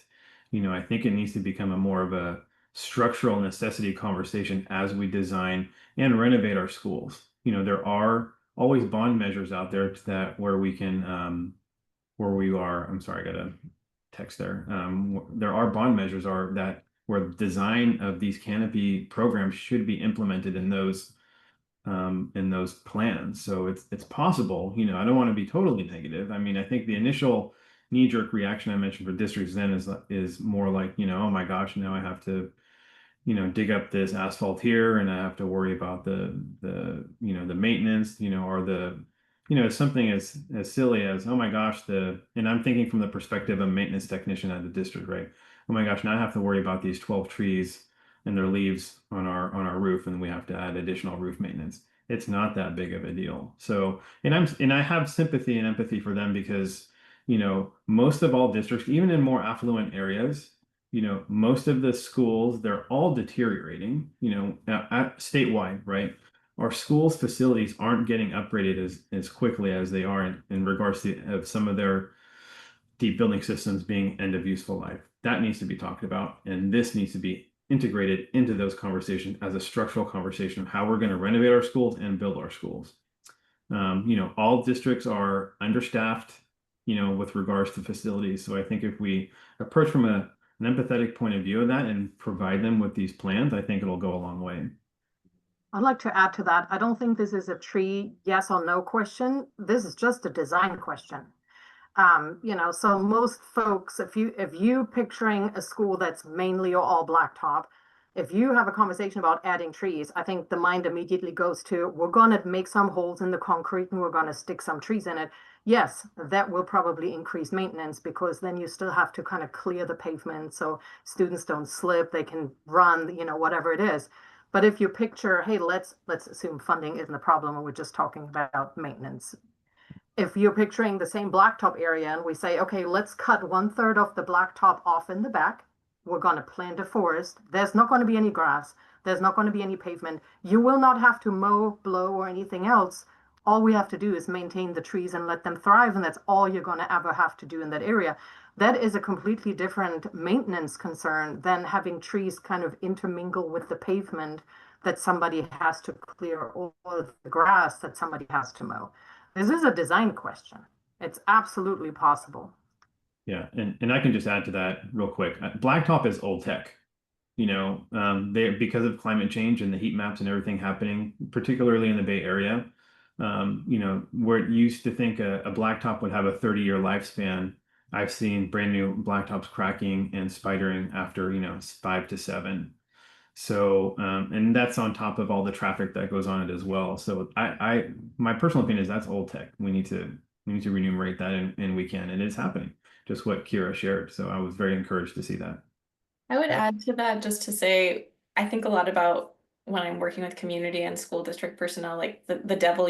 I think it needs to become a more of a structural necessity conversation as we design and renovate our schools. There are always bond measures out there that where we can where we are. I'm sorry, I got a text there. There are bond measures are that where design of these canopy programs should be implemented in those plans. So it's possible. I don't want to be totally negative. I mean, I think the initial knee-jerk reaction I mentioned for districts then is more like, oh my gosh, now I have to dig up this asphalt here and I have to worry about the maintenance, or something as silly as, oh my gosh, and I'm thinking from the perspective of a maintenance technician at the district, right? Oh my gosh, now I have to worry about these 12 trees and their leaves on our roof, and we have to add additional roof maintenance. It's not that big of a deal. So, and I have sympathy and empathy for them because, most of all districts, even in more affluent areas, most of the schools, they're all deteriorating, statewide, right? Our schools facilities aren't getting upgraded as quickly as they are in regards to of some of their deep building systems being end of useful life. That needs to be talked about, and this needs to be integrated into those conversations as a structural conversation of how we're going to renovate our schools and build our schools. All districts are understaffed, with regards to facilities. So I think if we approach from an empathetic point of view of that and provide them with these plans, I think it'll go a long way. I'd like to add to that. I don't think this is a tree yes or no question. This is just a design question. So most folks, if you picturing a school that's mainly or all blacktop, if you have a conversation about adding trees, I think the mind immediately goes to, we're gonna make some holes in the concrete and we're gonna stick some trees in it. Yes, that will probably increase maintenance because then you still have to kind of clear the pavement so students don't slip, they can run, whatever it is. But if you picture, hey, let's assume funding isn't the problem and we're just talking about maintenance. If you're picturing the same blacktop area and we say, okay, let's cut 1/3 of the blacktop off in the back, we're going to plant a forest. There's not going to be any grass. There's not going to be any pavement. You will not have to mow, blow, or anything else. All we have to do is maintain the trees and let them thrive, and that's all you're going to ever have to do in that area. That is a completely different maintenance concern than having trees kind of intermingle with the pavement that somebody has to clear or the grass that somebody has to mow. This is a design question. It's absolutely possible. Yeah, and I can just add to that real quick. Blacktop is old tech. They because of climate change and the heat maps and everything happening, particularly in the Bay Area. Where it used to think a blacktop would have a 30-year lifespan, I've seen brand new blacktops cracking and spidering after 5 to 7. So, and that's on top of all the traffic that goes on it as well. So my personal opinion is that's old tech. We need to remunerate that, and we can, and it's happening. Just what Kira shared. So I was very encouraged to see that. I would add to that just to say, I think a lot about when I'm working with community and school district personnel, like the devil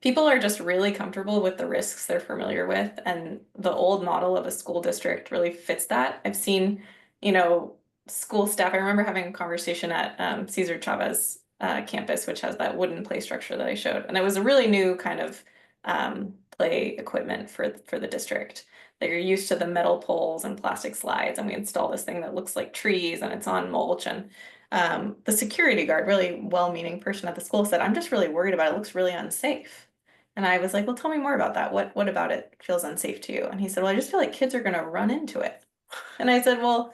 people are just really comfortable with the risks they're familiar with, and the old model of a school district really fits that. I've seen, you know, school staff. I remember having a conversation at Cesar Chavez campus, which has that wooden play structure that I showed, and it was a really new kind of play equipment for the district. They're used to the metal poles and plastic slides, and we install this thing that looks like trees and it's on mulch. And the security guard, really well-meaning person at the school, said, "I'm just really worried about it. It looks really unsafe." And I was like, "Well, tell me more about that. What about it feels unsafe to you?" And he said, "Well, I just feel like kids are going to run into it." And I said, "Well,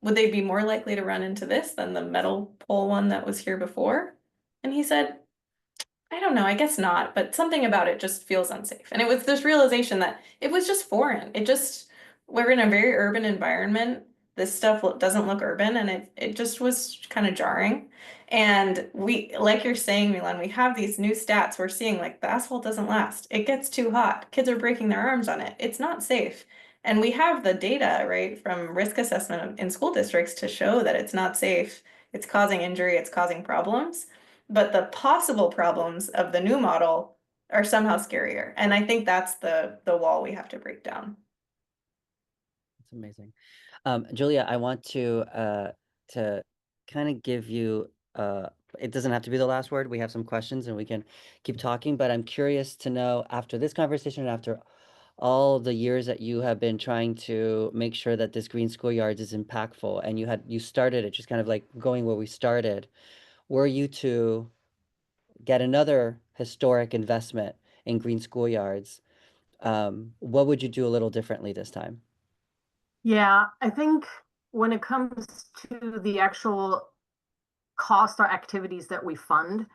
would they be more likely to run into this than the metal pole one that was here before?" And he said, "I don't know, I guess not, but something about it just feels unsafe." And it was this realization that it was just foreign. We're in a very urban environment. This stuff doesn't look urban, and it just was kind of jarring. And like you're saying, Milan, we have these new stats we're seeing, like the asphalt doesn't last. It gets too hot. Kids are breaking their arms on it. It's not safe. And we have the data, right, from risk assessment in school districts to show that it's not safe. It's causing injury, it's causing problems. But the possible problems of the new model are somehow scarier. And I think that's the wall we have to break down. That's amazing. Julia, I want to kind of give you it doesn't have to be the last word. We have some questions and we can keep talking, but I'm curious to know after this conversation and after all the years that you have been trying to make sure that this Green Schoolyards is impactful and you started it just kind of like going where we started. Were you to get another historic investment in Green Schoolyards, what would you do a little differently this time? Yeah, I think when it comes to the actual cost or activities that we fund,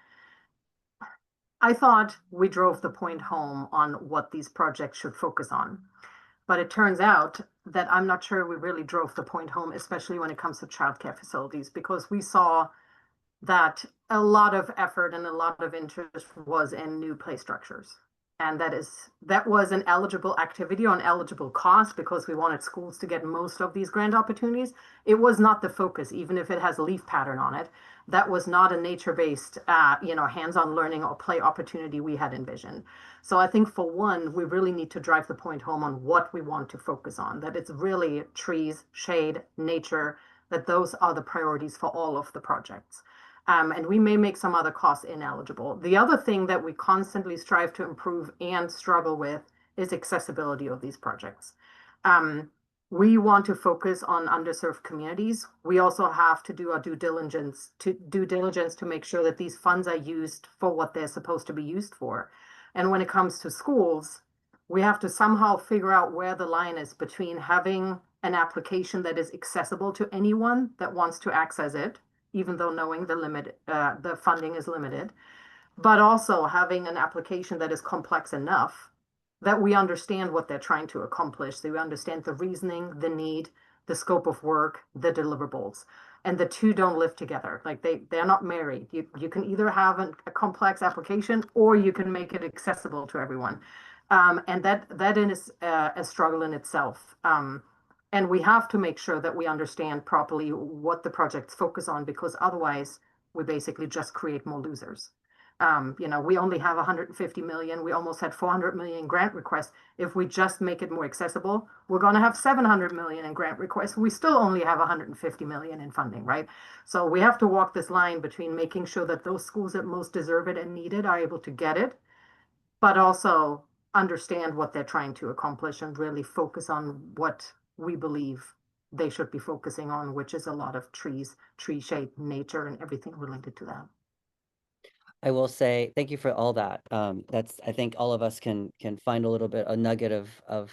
I thought we drove the point home on what these projects should focus on. But it turns out that I'm not sure we really drove the point home, especially when it comes to childcare facilities, because we saw that a lot of effort and a lot of interest was in new play structures. And that was an eligible activity on eligible cost because we wanted schools to get most of these grant opportunities. It was not the focus, even if it has a leaf pattern on it. That was not a nature-based, hands-on learning or play opportunity we had envisioned. So I think for one, we really need to drive the point home on what we want to focus on, that it's really trees, shade, nature, that those are the priorities for all of the projects. And we may make some other costs ineligible. The other thing that we constantly strive to improve and struggle with is accessibility of these projects. We want to focus on underserved communities. We also have to do our due diligence to make sure that these funds are used for what they're supposed to be used for. And when it comes to schools, we have to somehow figure out where the line is between having an application that is accessible to anyone that wants to access it, even though knowing the funding is limited, but also having an application that is complex enough that we understand what they're trying to accomplish. So we understand the reasoning, the need, the scope of work, the deliverables. And the two don't live together. Like they're not married. You can either have a complex application or you can make it accessible to everyone. And that is a struggle in itself. And we have to make sure that we understand properly what the projects focus on, because otherwise we basically just create more losers. We only have 150 million. We almost had 400 million grant requests. If we just make it more accessible, we're going to have 700 million in grant requests. We still only have 150 million in funding, right? So we have to walk this line between making sure that those schools that most deserve it and need it are able to get it, but also understand what they're trying to accomplish and really focus on what we believe they should be focusing on, which is a lot of trees, tree shade, nature, and everything related to that. I will say thank you for all that. That's I think all of us can find a little bit a nugget of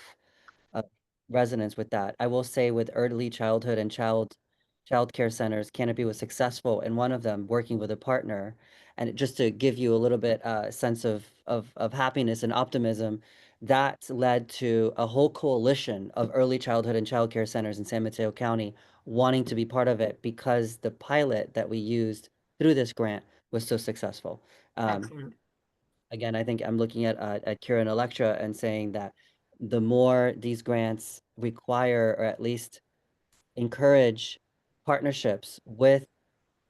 resonance with that. I will say with early childhood and child care centers, Canopy was successful in one of them working with a partner. And just to give you a little bit sense of happiness and optimism, that led to a whole coalition of early childhood and child care centers in San Mateo County wanting to be part of it because the pilot that we used through this grant was so successful. Excellent. Again, I think I'm looking at Kira and Electra and saying that the more these grants require or at least encourage partnerships with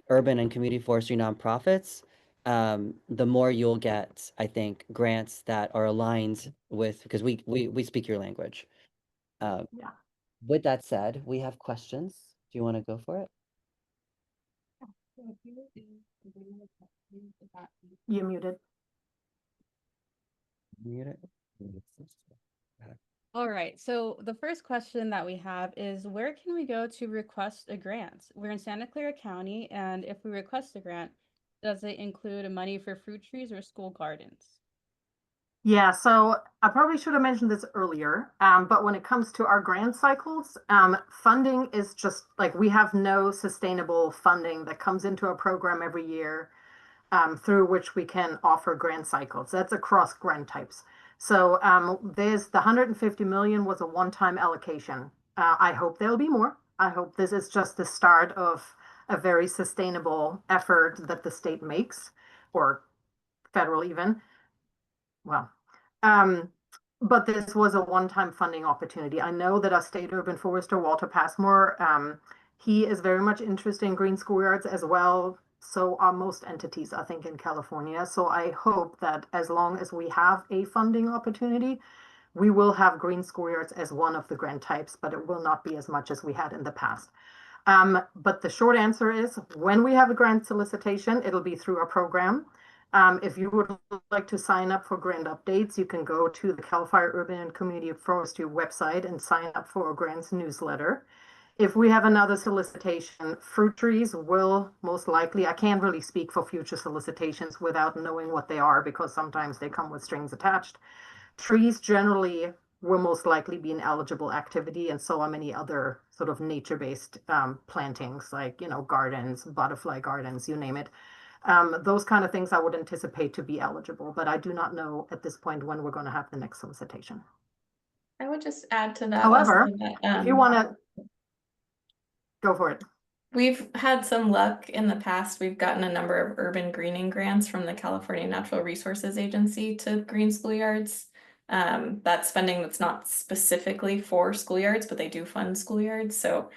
urban and community forestry nonprofits, the more you'll get, I think, grants that are aligned with, because we speak your language. Yeah. With that said, we have questions. Do you want to go for it? You muted. Mute it. All right, so the first question that we have is where can we go to request a grant? We're in Santa Clara County, and if we request a grant, does it include money for fruit trees or school gardens? Yeah, so I probably should have mentioned this earlier, but when it comes to our grant cycles, funding is just like we have no sustainable funding that comes into a program every year through which we can offer grant cycles. That's across grant types. So there's the 150 million was a one-time allocation. I hope there'll be more. I hope this is just the start of a very sustainable effort that the state makes, or federal even. Well, um, but this was a one-time funding opportunity. I know that our state urban forester, Walter Passmore, he is very much interested in green schoolyards as well. So are most entities, I think, in California. So I hope that as long as we have a funding opportunity, we will have green schoolyards as one of the grant types, but it will not be as much as we had in the past. But the short answer is when we have a grant solicitation, it'll be through a program. If you would like to sign up for grant updates, you can go to the Cal Fire Urban and Community Forestry website and sign up for a grants newsletter. If we have another solicitation, fruit trees will most likely, I can't really speak for future solicitations without knowing what they are because sometimes they come with strings attached. Trees generally will most likely be an eligible activity, and so are many other sort of nature-based plantings like, gardens, butterfly gardens, you name it. Those kind of things I would anticipate to be eligible, but I do not know at this point when we're going to have the next solicitation. I would just add to that However, also that, if you want to go for it. we've had some luck in the past. We've gotten a number of urban greening grants from the California Natural Resources Agency to green schoolyards. That's funding that's not specifically for schoolyards, but they do fund schoolyards. So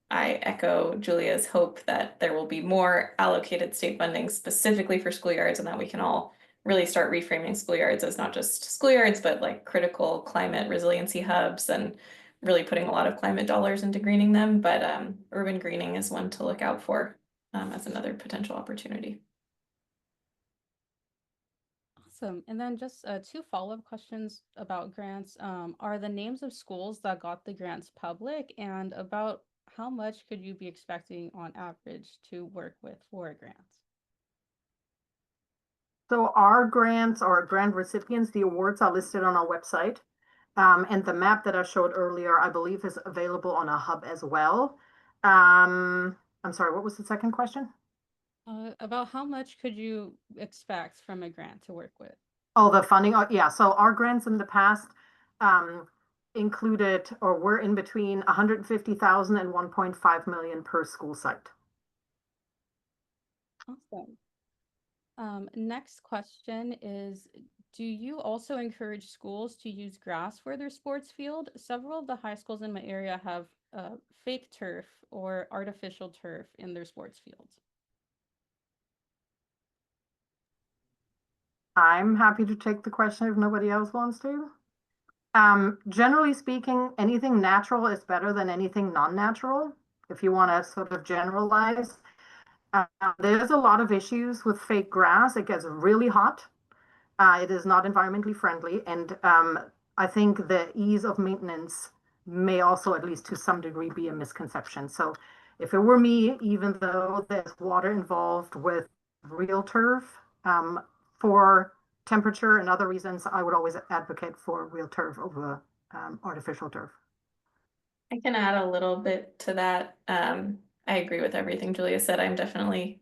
I echo Julia's hope that there will be more allocated state funding specifically for schoolyards and that we can all really start reframing schoolyards as not just schoolyards, but like critical climate resiliency hubs and really putting a lot of climate dollars into greening them. But urban greening is one to look out for as another potential opportunity. Awesome. And then just two follow-up questions about grants. Are the names of schools that got the grants public, and about how much could you be expecting on average to work with for a grant? So our grants or grant recipients, the awards are listed on our website. And the map that I showed earlier, I believe is available on a hub as well. I'm sorry, what was the second question? About how much could you expect from a grant to work with? Oh, the funding. Oh, yeah. So our grants in the past included or were in between 150,000 and 1.5 million per school site. Awesome. Next question is, do you also encourage schools to use grass for their sports field? Several of the high schools in my area have fake turf or artificial turf in their sports fields. I'm happy to take the question if nobody else wants to. Generally speaking, anything natural is better than anything non-natural. If you want to sort of generalize, there's a lot of issues with fake grass. It gets really hot. It is not environmentally friendly. And I think the ease of maintenance may also, at least to some degree, be a misconception. So if it were me, even though there's water involved with real turf, for temperature and other reasons, I would always advocate for real turf over artificial turf. I can add a little bit to that. I agree with everything Julia said. I'm definitely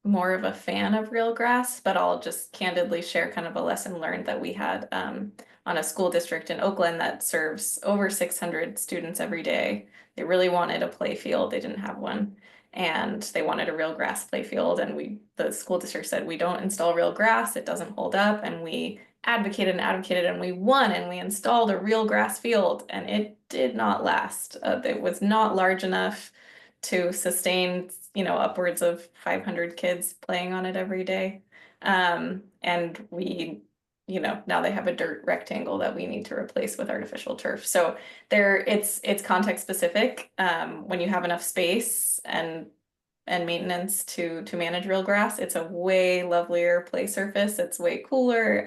more of a fan of real grass, but I'll just candidly share kind of a lesson learned that we had on a school district in Oakland that serves over 600 students every day. They really wanted a play field. They didn't have one. And they wanted a real grass play field. And the school district said, we don't install real grass. It doesn't hold up. And we advocated and advocated and we won and we installed a real grass field and it did not last. It was not large enough to sustain upwards of 500 kids playing on it every day. And we, now they have a dirt rectangle that we need to replace with artificial turf. So it's context specific. When you have enough space and maintenance to manage real grass, it's a way lovelier play surface. It's way cooler.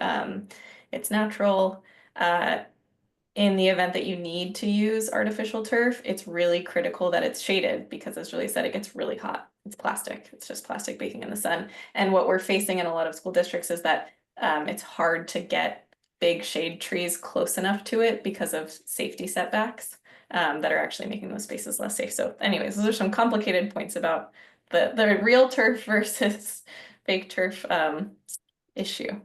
It's natural. In the event that you need to use artificial turf, it's really critical that it's shaded because, as Julie said, it gets really hot. It's plastic. It's just plastic baking in the sun. And what we're facing in a lot of school districts is that it's hard to get big shade trees close enough to it because of safety setbacks that are actually making those spaces less safe. So anyways, those are some complicated points about the real turf versus fake turf issue.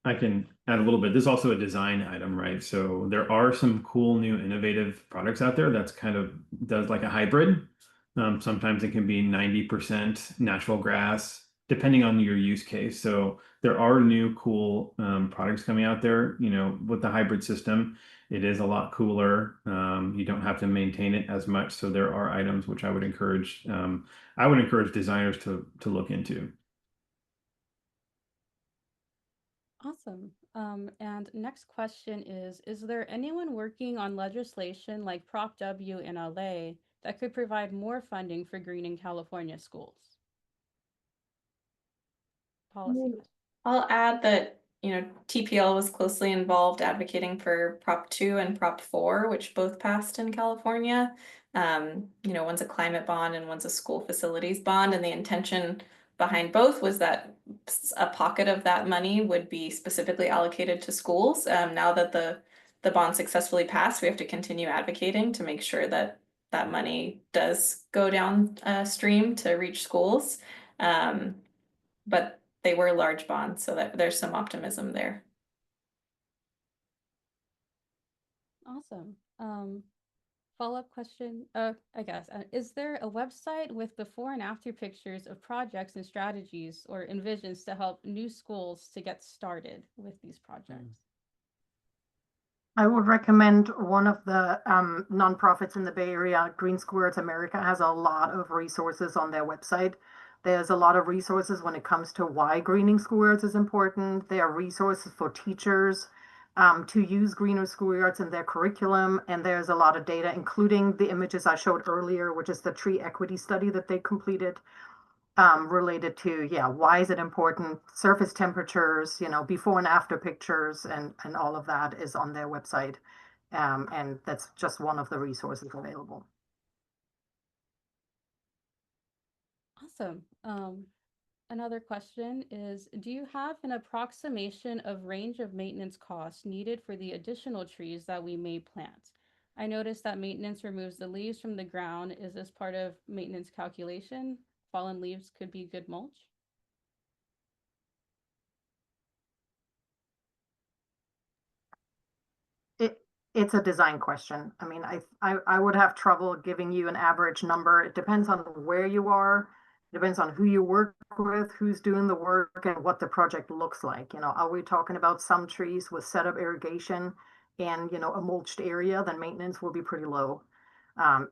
I can add a little bit. This is also a design item, right? So there are some cool new innovative products out there that's kind of does like a hybrid. Sometimes it can be 90% natural grass, depending on your use case. So there are new cool products coming out there, with the hybrid system. It is a lot cooler. You don't have to maintain it as much. So there are items which I would encourage designers to look into. Awesome. And next question is there anyone working on legislation like Prop W in LA that could provide more funding for greening California schools? Policy. I'll add that, TPL was closely involved advocating for Prop 2 and Prop 4, which both passed in California. One's a climate bond and one's a school facilities bond, and the intention behind both was that a pocket of that money would be specifically allocated to schools. Now that the bond successfully passed, we have to continue advocating to make sure that that money does go down stream to reach schools. But they were large bonds, so that there's some optimism there. Awesome. Follow-up question, I guess, is there a website with before and after pictures of projects and strategies or envisions to help new schools to get started with these projects? I would recommend one of the nonprofits in the Bay Area, Green Squares America, has a lot of resources on their website. There's a lot of resources when it comes to why greening schoolyards is important. There are resources for teachers to use greener schoolyards in their curriculum. And there's a lot of data, including the images I showed earlier, which is the tree equity study that they completed related to, why is it important? Surface temperatures, before and after pictures and all of that is on their website. And that's just one of the resources available. Awesome. Another question is, do you have an approximation of range of maintenance costs needed for the additional trees that we may plant? I noticed that maintenance removes the leaves from the ground. Is this part of maintenance calculation? Fallen leaves could be good mulch. It's a design question. I mean, I would have trouble giving you an average number. It depends on where you are. It depends on who you work with, who's doing the work, and what the project looks like. Are we talking about some trees with setup irrigation and, a mulched area, then maintenance will be pretty low.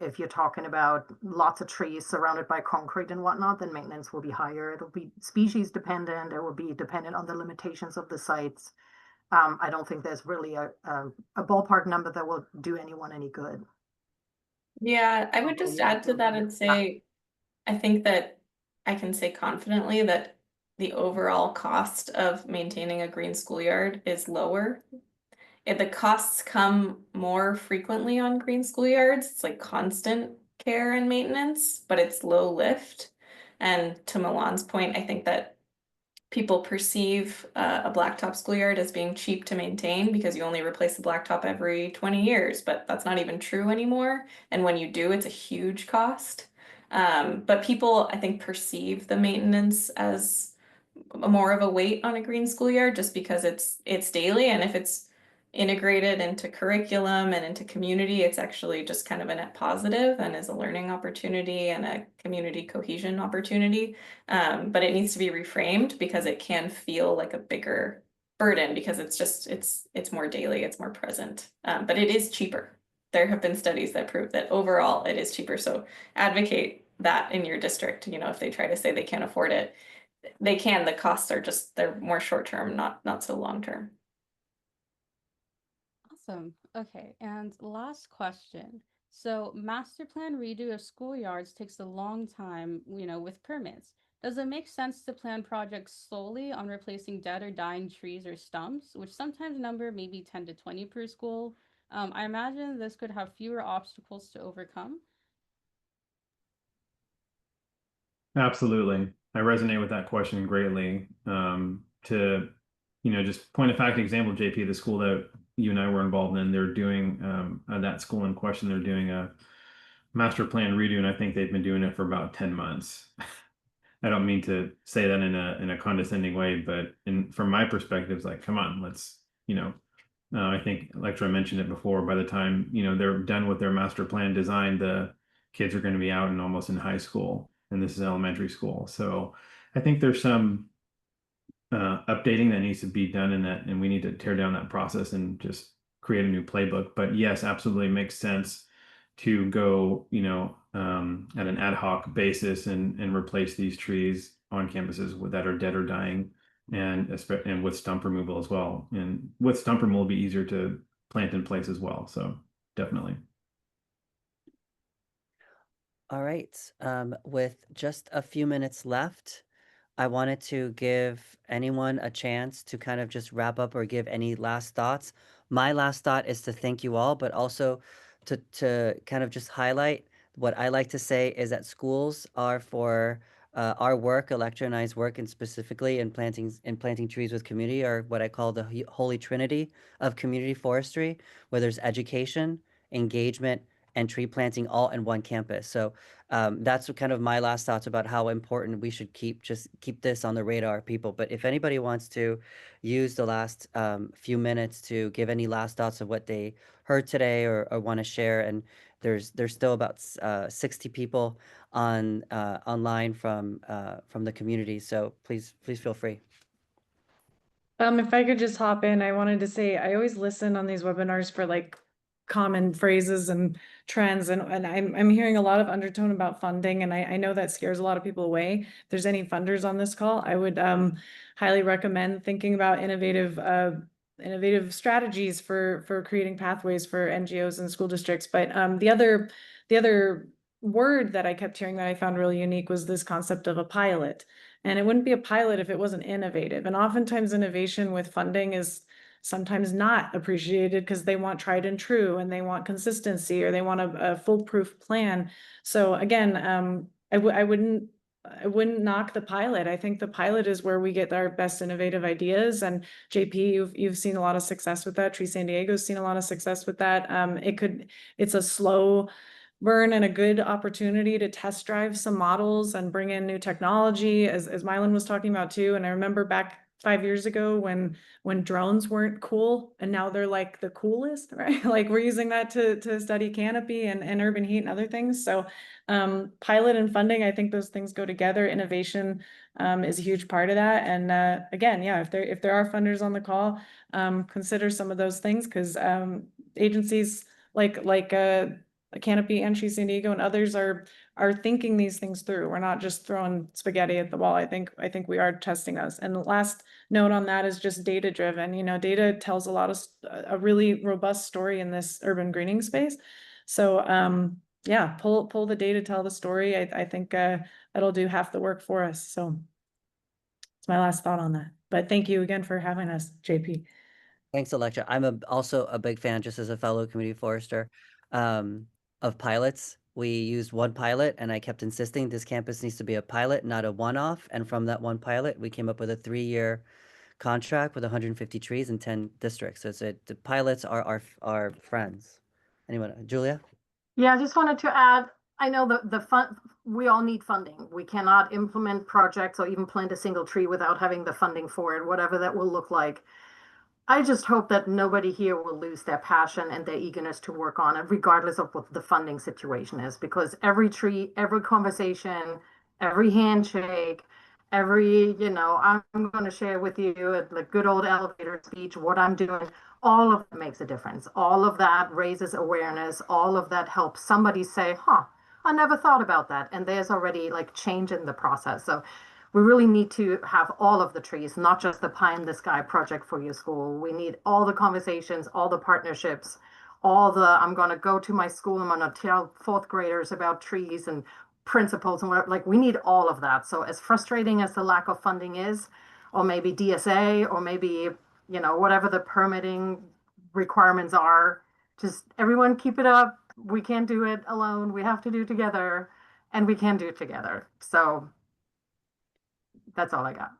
If you're talking about lots of trees surrounded by concrete and whatnot, then maintenance will be higher. It'll be species dependent. It will be dependent on the limitations of the sites. I don't think there's really a ballpark number that will do anyone any good. Yeah, I would just add to that and say, I think that I can say confidently that the overall cost of maintaining a green schoolyard is lower. If the costs come more frequently on green schoolyards, it's like constant care and maintenance, but it's low lift. And to Milan's point, I think that people perceive a blacktop schoolyard as being cheap to maintain because you only replace the blacktop every 20 years, but that's not even true anymore. And when you do, it's a huge cost. But people, I think, perceive the maintenance as more of a weight on a green schoolyard just because it's daily, and if it's integrated into curriculum and into community, it's actually just kind of a net positive and is a learning opportunity and a community cohesion opportunity. But it needs to be reframed because it can feel like a bigger burden because it's more daily, it's more present. But it is cheaper. There have been studies that prove that overall it is cheaper. So advocate that in your district. If they try to say they can't afford it, they can. The costs are just, they're more short term, not so long term. Awesome. Okay, and last question. So master plan redo of schoolyards takes a long time, with permits. Does it make sense to plan projects solely on replacing dead or dying trees or stumps, which sometimes number maybe 10 to 20 per school? I imagine this could have fewer obstacles to overcome. Absolutely. I resonate with that question greatly. To, just point of fact example, JP, the school that you and I were involved in, they're doing, that school in question, they're doing a master plan redo, and I think they've been doing it for about 10 months. I don't mean to say that in a condescending way, but from my perspective, it's like, come on, let's, I think Electra mentioned it before, by the time, they're done with their master plan design, the kids are going to be out and almost in high school, and this is elementary school. So I think there's some updating that needs to be done in that, and we need to tear down that process and just create a new playbook. But yes, absolutely makes sense to go, at an ad hoc basis and replace these trees on campuses that are dead or dying, and with stump removal as well. And with stump removal, it'll be easier to plant in place as well. So definitely. All right. With just a few minutes left, I wanted to give anyone a chance to kind of just wrap up or give any last thoughts. My last thought is to thank you all, but also to kind of just highlight what I like to say is that schools are for our work, Electra and I's work, and specifically in planting trees with community, are what I call the holy trinity of community forestry, where there's education, engagement, and tree planting all in one campus. So that's kind of my last thoughts about how important we should keep this on the radar, people. But if anybody wants to use the last few minutes to give any last thoughts of what they heard today, or want to share, and there's still about 60 people online from the community, so please feel free. If I could just hop in, I wanted to say I always listen on these webinars for like common phrases and trends, and I'm hearing a lot of undertone about funding, and I know that scares a lot of people away. If there's any funders on this call, I would highly recommend thinking about innovative strategies for creating pathways for NGOs and school districts. But the other word that I kept hearing that I found really unique was this concept of a pilot. And it wouldn't be a pilot if it wasn't innovative. And oftentimes innovation with funding is sometimes not appreciated because they want tried and true, and they want consistency, or they want a foolproof plan. So again, I wouldn't knock the pilot. I think the pilot is where we get our best innovative ideas. And JP, you've seen a lot of success with that. Tree San Diego's seen a lot of success with that. It's a slow burn and a good opportunity to test drive some models and bring in new technology, as Mylan was talking about too. And I remember back 5 years ago when drones weren't cool, and now they're like the coolest, right? Like we're using that to study canopy and urban heat and other things. So pilot and funding, I think those things go together. Innovation is a huge part of that. And again, yeah, if there are funders on the call, consider some of those things, because agencies like Canopy and Tree San Diego and others are thinking these things through. We're not just throwing spaghetti at the wall. I think we are testing those. And the last note on that is just data driven. Data tells a really robust story in this urban greening space. So yeah, pull the data, tell the story. I think that'll do half the work for us. So it's my last thought on that. But thank you again for having us, JP. Thanks, Electra. I'm also a big fan, just as a fellow community forester, of pilots. We used one pilot, and I kept insisting this campus needs to be a pilot, not a one-off. And from that one pilot, we came up with a 3-year contract with 150 trees in 10 districts. So the pilots are our friends. Anyone, Julia? Yeah, I just wanted to add, I know the fund, we all need funding. We cannot implement projects or even plant a single tree without having the funding for it, whatever that will look like. I just hope that nobody here will lose their passion and their eagerness to work on it, regardless of what the funding situation is, because every tree, every conversation, every handshake, I'm going to share with you the good old elevator speech, what I'm doing, all of it makes a difference. All of that raises awareness. All of that helps somebody say, huh, I never thought about that. And there's already like change in the process. So we really need to have all of the trees, not just the pie in the sky project for your school. We need all the conversations, all the partnerships, all the I'm going to go to my school, I'm going to tell fourth graders about trees and principles and whatever. Like we need all of that. So as frustrating as the lack of funding is, or maybe DSA, or maybe, whatever the permitting requirements are, just everyone keep it up. We can't do it alone. We have to do it together, and we can do it together. So that's all I got.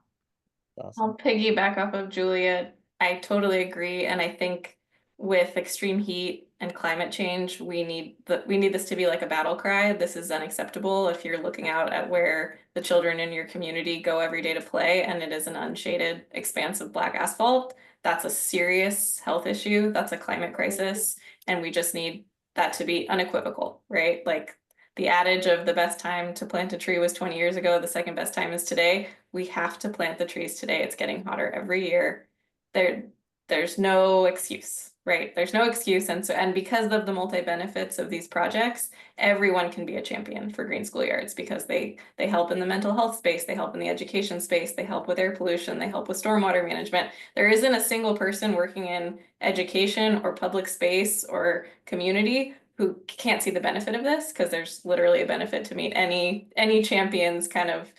Awesome. I'll piggyback off of Julia. I totally agree, and I think with extreme heat and climate change, we need this to be like a battle cry. This is unacceptable. If you're looking out at where the children in your community go every day to play, and it is an unshaded expanse of black asphalt, that's a serious health issue. That's a climate crisis, and we just need that to be unequivocal, right? Like the adage of the best time to plant a tree was 20 years ago, the second best time is today. We have to plant the trees today. It's getting hotter every year. There's no excuse, right? There's no excuse. And because of the multi-benefits of these projects, everyone can be a champion for green schoolyards because they help in the mental health space, they help in the education space, they help with air pollution, they help with stormwater management. There isn't a single person working in education or public space or community who can't see the benefit of this, because there's literally a benefit to meet any champion's kind of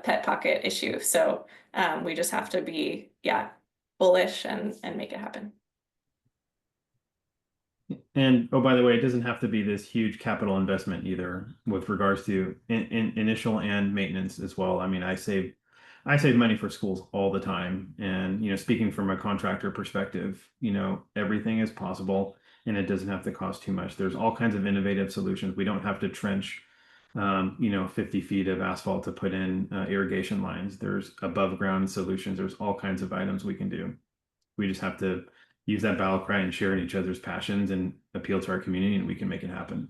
pet pocket issue. So we just have to be, bullish and make it happen. And oh, by the way, it doesn't have to be this huge capital investment either with regards to in initial and maintenance as well. I mean, I save money for schools all the time. And, speaking from a contractor perspective, everything is possible and it doesn't have to cost too much. There's all kinds of innovative solutions. We don't have to trench 50 feet of asphalt to put in irrigation lines. There's above ground solutions. There's all kinds of items we can do. We just have to use that battle cry and share in each other's passions and appeal to our community, and we can make it happen.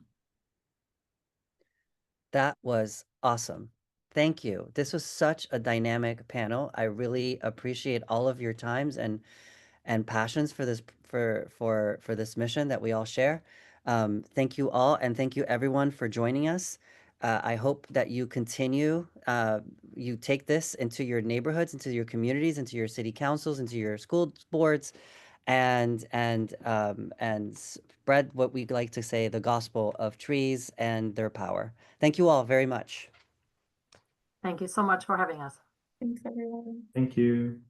That was awesome. Thank you. This was such a dynamic panel. I really appreciate all of your times and passions for this for this mission that we all share. Thank you all, and thank you everyone for joining us. I hope that you continue, you take this into your neighborhoods, into your communities, into your city councils, into your school boards, and spread what we like to say, the gospel of trees and their power. Thank you all very much. Thank you so much for having us. Thanks, everyone. Thank you.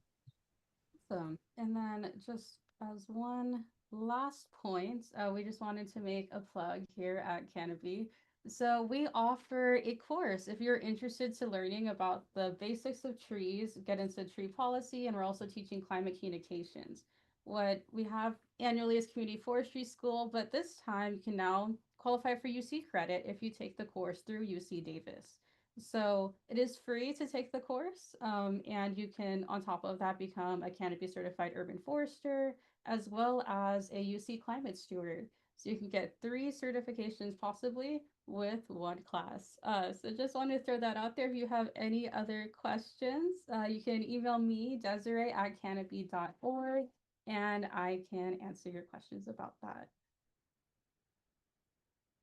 Awesome. And then just as one last point, we just wanted to make a plug here at Canopy. So we offer a course if you're interested to learning about the basics of trees, get into tree policy, and we're also teaching climate communications. What we have annually is community forestry school, but this time you can now qualify for UC credit if you take the course through UC Davis. So it is free to take the course, and you can, on top of that, become a Canopy certified urban forester, as well as a UC climate steward. So you can get 3 certifications possibly with one class. So just want to throw that out there. If you have any other questions, you can email me, Desiree@canopy.org, and I can answer your questions about that.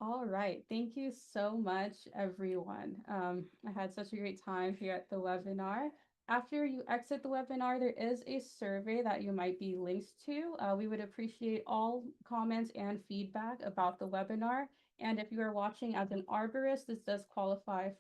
All right. Thank you so much, everyone. I had such a great time here at the webinar. After you exit the webinar, there is a survey that you might be linked to. We would appreciate all comments and feedback about the webinar. And if you are watching as an arborist, this does qualify